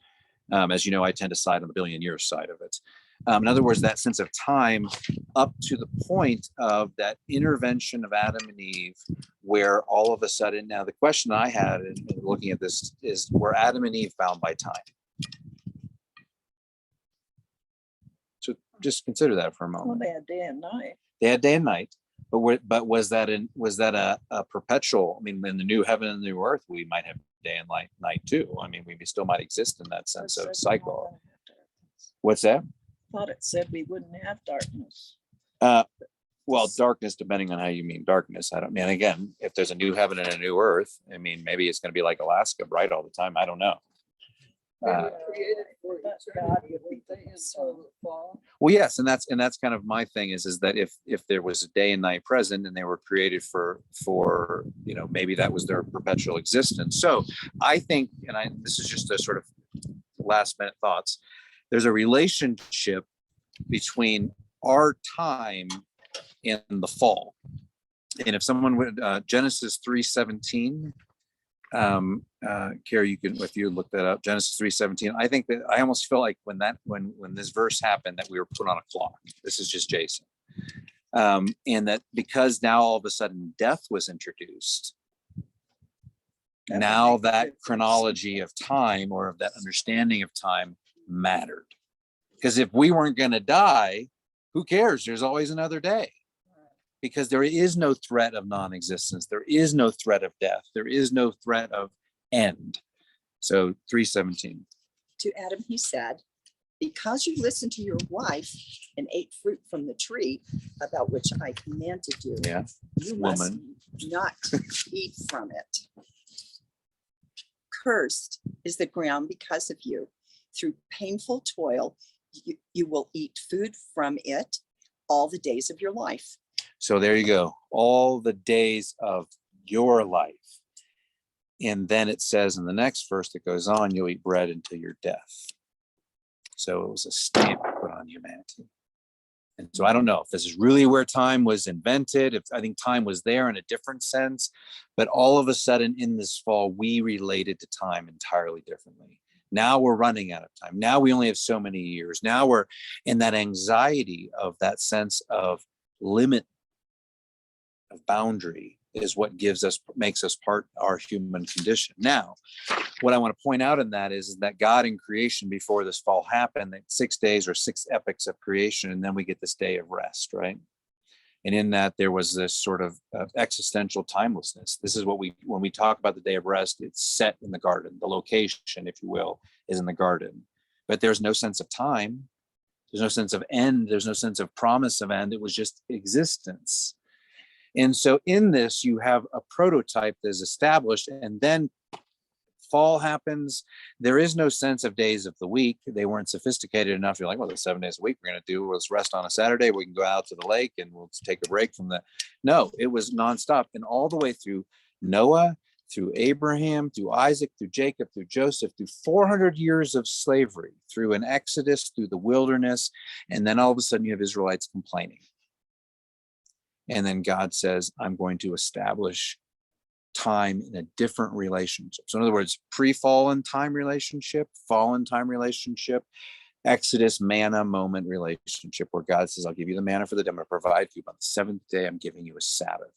As you know, I tend to side on the billion year side of it. In other words, that sense of time up to the point of that intervention of Adam and Eve, where all of a sudden, now the question I had in looking at this is, were Adam and Eve bound by time? So just consider that for a Well, moment. they had day and night. They had day and night, but was that a perpetual? I mean, in the new heaven and the new earth, we might have day and night too. I mean, we still might exist in that sense of cycle. What's that? Thought it said we wouldn't have darkness. Well, darkness, depending on how you mean darkness. I don't mean, again, if there's a new heaven and a new earth, I mean, maybe it's going to be like Alaska, bright all the time. I don't know. We were created for eternity, weren't they, until the fall? Well, yes, and that's kind of my thing is that if there was a day and night present and they were created for maybe that was their perpetual existence. So I think, and this is just a sort of last minute thoughts. There's a relationship between our time and the fall, and if someone would Genesis 3:17. Carrie, you can, if you look that up, Genesis 3:17. I think that I almost feel like when this verse happened that we were put on a clock. This is just Jason. And that because now all of a sudden death was introduced, now that chronology of time, or of that understanding of time, mattered. Because if we weren't going to die, who cares? There's always another day. Because there is no threat of non-existence. There is no threat of death. There is no threat of end. So 3:17. To Adam, he said, because you listened to your wife and ate fruit from the tree about which I commanded you, Yeah. you must Woman. not eat from it. Cursed is the ground because of you. Through painful toil, you will eat food from it all the days of your life. So there you go. All the days of your life. And then it says in the next verse that goes on, you'll eat bread until your death. So it was a stamp put on humanity. And so I don't know if this is really where time was invented. If I think time was there in a different sense, but all of a sudden in this fall, we related to time entirely differently. Now we're running out of time. Now we only have so many years. Now we're in that anxiety of that sense of limit, of boundary, is what makes us part our human condition. Now, what I want to point out in that is that God in creation, before this fall happened, that 6 days or 6 epochs of creation, and then we get this day of rest, right? And in that, there was this sort of existential timelessness. This is what when we talk about the day of rest, it's set in the garden. The location, if you will, is in the garden. But there's no sense of time. There's no sense of end. There's no sense of promise of end. It was just existence. And so in this, you have a prototype that is established, and then fall happens. There is no sense of days of the week. They weren't sophisticated enough. You're like, well, there's 7 days a week we're going to do. Let's rest on a Saturday. We can go out to the lake and we'll take a break from that. No, it was nonstop. And all the way through Noah, through Abraham, through Isaac, through Jacob, through Joseph, through 400 years of slavery, through an exodus, through the wilderness. And then all of a sudden you have Israelites complaining. And then God says, I'm going to establish time in a different relationship. So in other words, pre-fallen time relationship, fallen time relationship, Exodus manna moment relationship, where God says, I'll give you the manna for the day, I'm going to provide for you. On the 7th day, I'm giving you a Sabbath.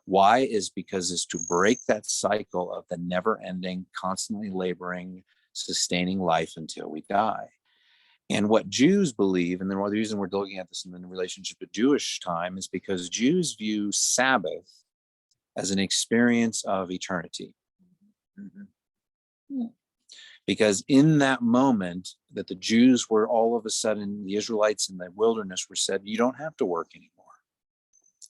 Why? Is because it's to break that cycle of the never ending, constantly laboring, sustaining life until we die. And what Jews believe, and the reason we're looking at this in the relationship to Jewish time, is because Jews view Sabbath as an experience of eternity. Mm-hmm. Because in that moment that the Jews were all of a sudden, the Israelites in the wilderness were said, you don't have to work anymore.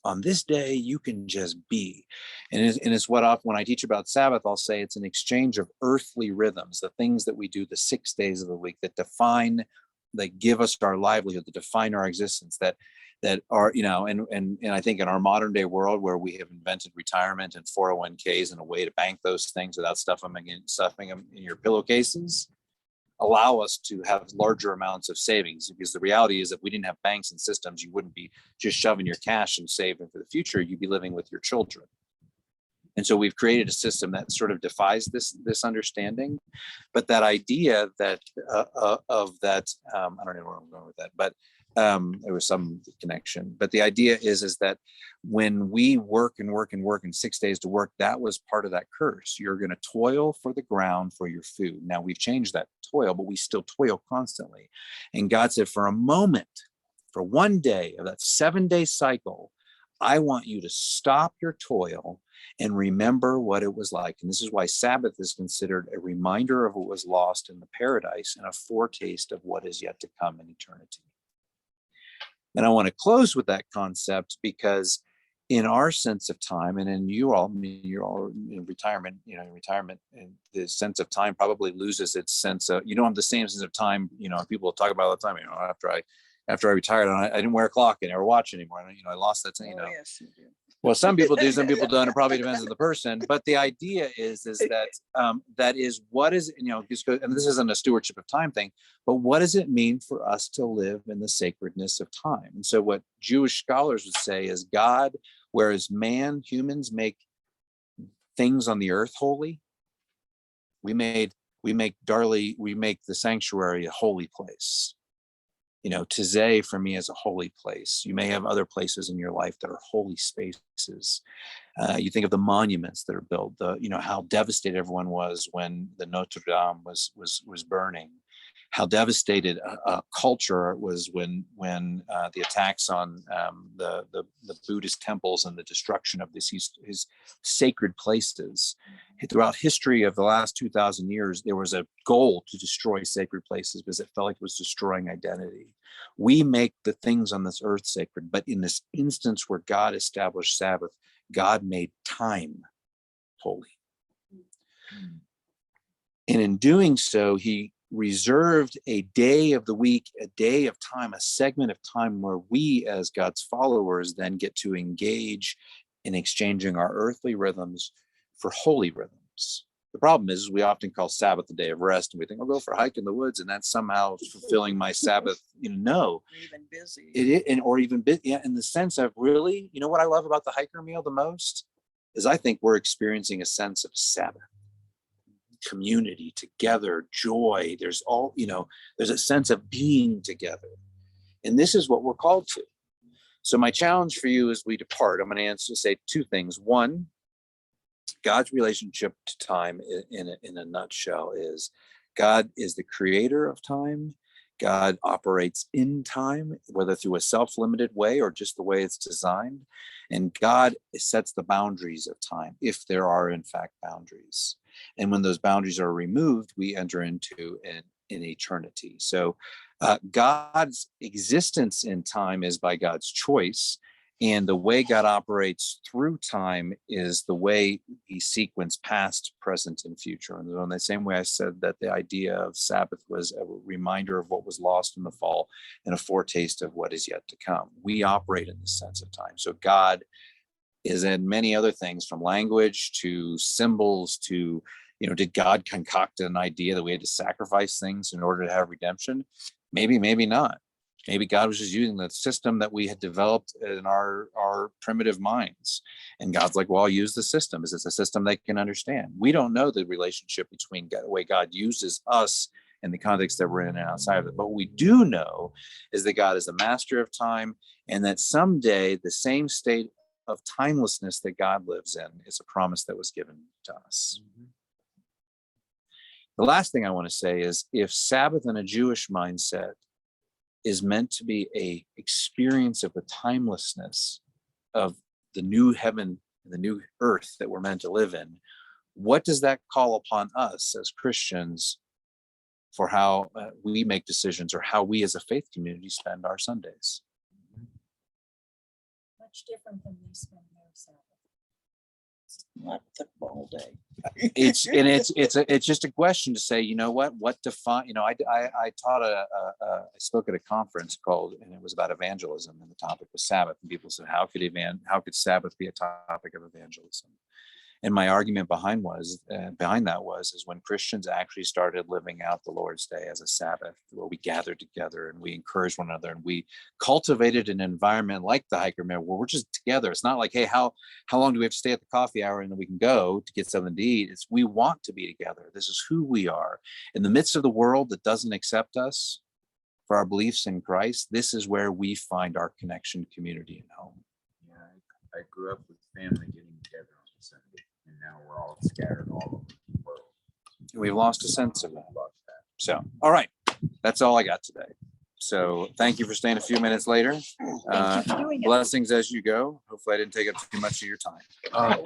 On this day, you can just be. And it's what often when I teach about Sabbath, I'll say it's an exchange of earthly rhythms, the things that we do the 6 days of the week that define, that give us our livelihood, that define our existence, that are, and I think in our modern day world where we have invented retirement and 401ks and a way to bank those things without stuffing them in your pillowcases, allow us to have larger amounts of savings. Because the reality is, if we didn't have banks and systems, you wouldn't be just shoving your cash and saving for the future. You'd be living with your children. And so we've created a system that sort of defies this understanding. But that idea that of that, I don't know where I'm going with that, but there was some connection. But the idea is that when we work in 6 days to work, that was part of that curse. You're going to toil for the ground for your food. Now we've changed that toil, but we still toil constantly. And God said, for a moment, for one day of that 7-day cycle, I want you to stop your toil and remember what it was like. And this is why Sabbath is considered a reminder of what was lost in the paradise and a foretaste of what is yet to come in eternity. And I want to close with that concept because in our sense of time, and in you're all in retirement, and the sense of time probably loses its sense of, you don't have the same sense of time, people talk about all the time, after I retired, I didn't wear a clock and never watch anymore. And, I lost that, Oh, yes, you do. Well, some people do, some people don't. It probably depends on the person. But the idea is that that is what is, and this isn't a stewardship of time thing, but what does it mean for us to live in the sacredness of time? And so what Jewish scholars would say is God, whereas humans make things on the earth holy, we make the sanctuary a holy place. Tizay for me is a holy place. You may have other places in your life that are holy spaces. You think of the monuments that are built, how devastated everyone was when the Notre Dame was burning, how devastated a culture was when the attacks on the Buddhist temples and the destruction of his sacred places. Throughout history of the last 2,000 years, there was a goal to destroy sacred places because it felt like it was destroying identity. We make the things on this earth sacred, but in this instance where God established Sabbath, God made time holy. And in doing so, he reserved a day of the week, a day of time, a segment of time where we as God's followers then get to engage in exchanging our earthly rhythms for holy rhythms. The problem is we often call Sabbath the day of rest, and we think I'll go for a hike in the woods and that's somehow fulfilling my Sabbath. No, Or even busy. or even yeah, in the sense of really, what I love about the hiker meal the most is I think we're experiencing a sense of Sabbath, community, together, joy. There's there's a sense of being together. And this is what we're called to. So my challenge for you as we depart, I'm going to say two things. One, God's relationship to time in a nutshell is God is the creator of time. God operates in time, whether through a self-limited way or just the way it's designed. And God sets the boundaries of time, if there are in fact boundaries. And when those boundaries are removed, we enter into an eternity. So God's existence in time is by God's choice. And the way God operates through time is the way he sequenced past, present, and future. And in the same way I said that the idea of Sabbath was a reminder of what was lost in the fall and a foretaste of what is yet to come. We operate in this sense of time. So God is in many other things, from language to symbols to, did God concoct an idea that we had to sacrifice things in order to have redemption? Maybe, maybe not. Maybe God was just using the system that we had developed in our primitive minds. And God's like, well, I'll use the system. Is it's a system they can understand? We don't know the relationship between the way God uses us in the context that we're in and outside of it. But what we do know is that God is the master of time, and that someday the same state of timelessness that God lives in is a promise that was given to us. The last thing I want to say is, if Sabbath in a Jewish mindset is meant to be a experience of the timelessness of the new heaven and the new earth that we're meant to live in, what does that call upon us as Christians for how we make decisions, or how we as a faith community spend our Sundays? Much different than we spend their Sabbath. Not the all day. It's just a question to say, what define, I taught I spoke at a conference and it was about evangelism, and the topic was Sabbath, and people said, how could Sabbath be a topic of evangelism? And my argument behind that was when Christians actually started living out the Lord's Day as a Sabbath, where we gathered together and we encouraged one another, and we cultivated an environment like the hiker meal where we're just together. It's not like, hey, how long do we have to stay at the coffee hour and then we can go to get something to eat? It's, we want to be together. This is who we are. In the midst of the world that doesn't accept us for our beliefs in Christ, this is where we find our connection, community, and home. Yeah, I grew up with family getting together on Sunday, and now we're all scattered all over the world. We've lost a sense of that. So, all right, that's all I got today. So thank you for staying a few minutes later. Thank you for doing it. Blessings as you go. Hopefully I didn't take up too much of your time.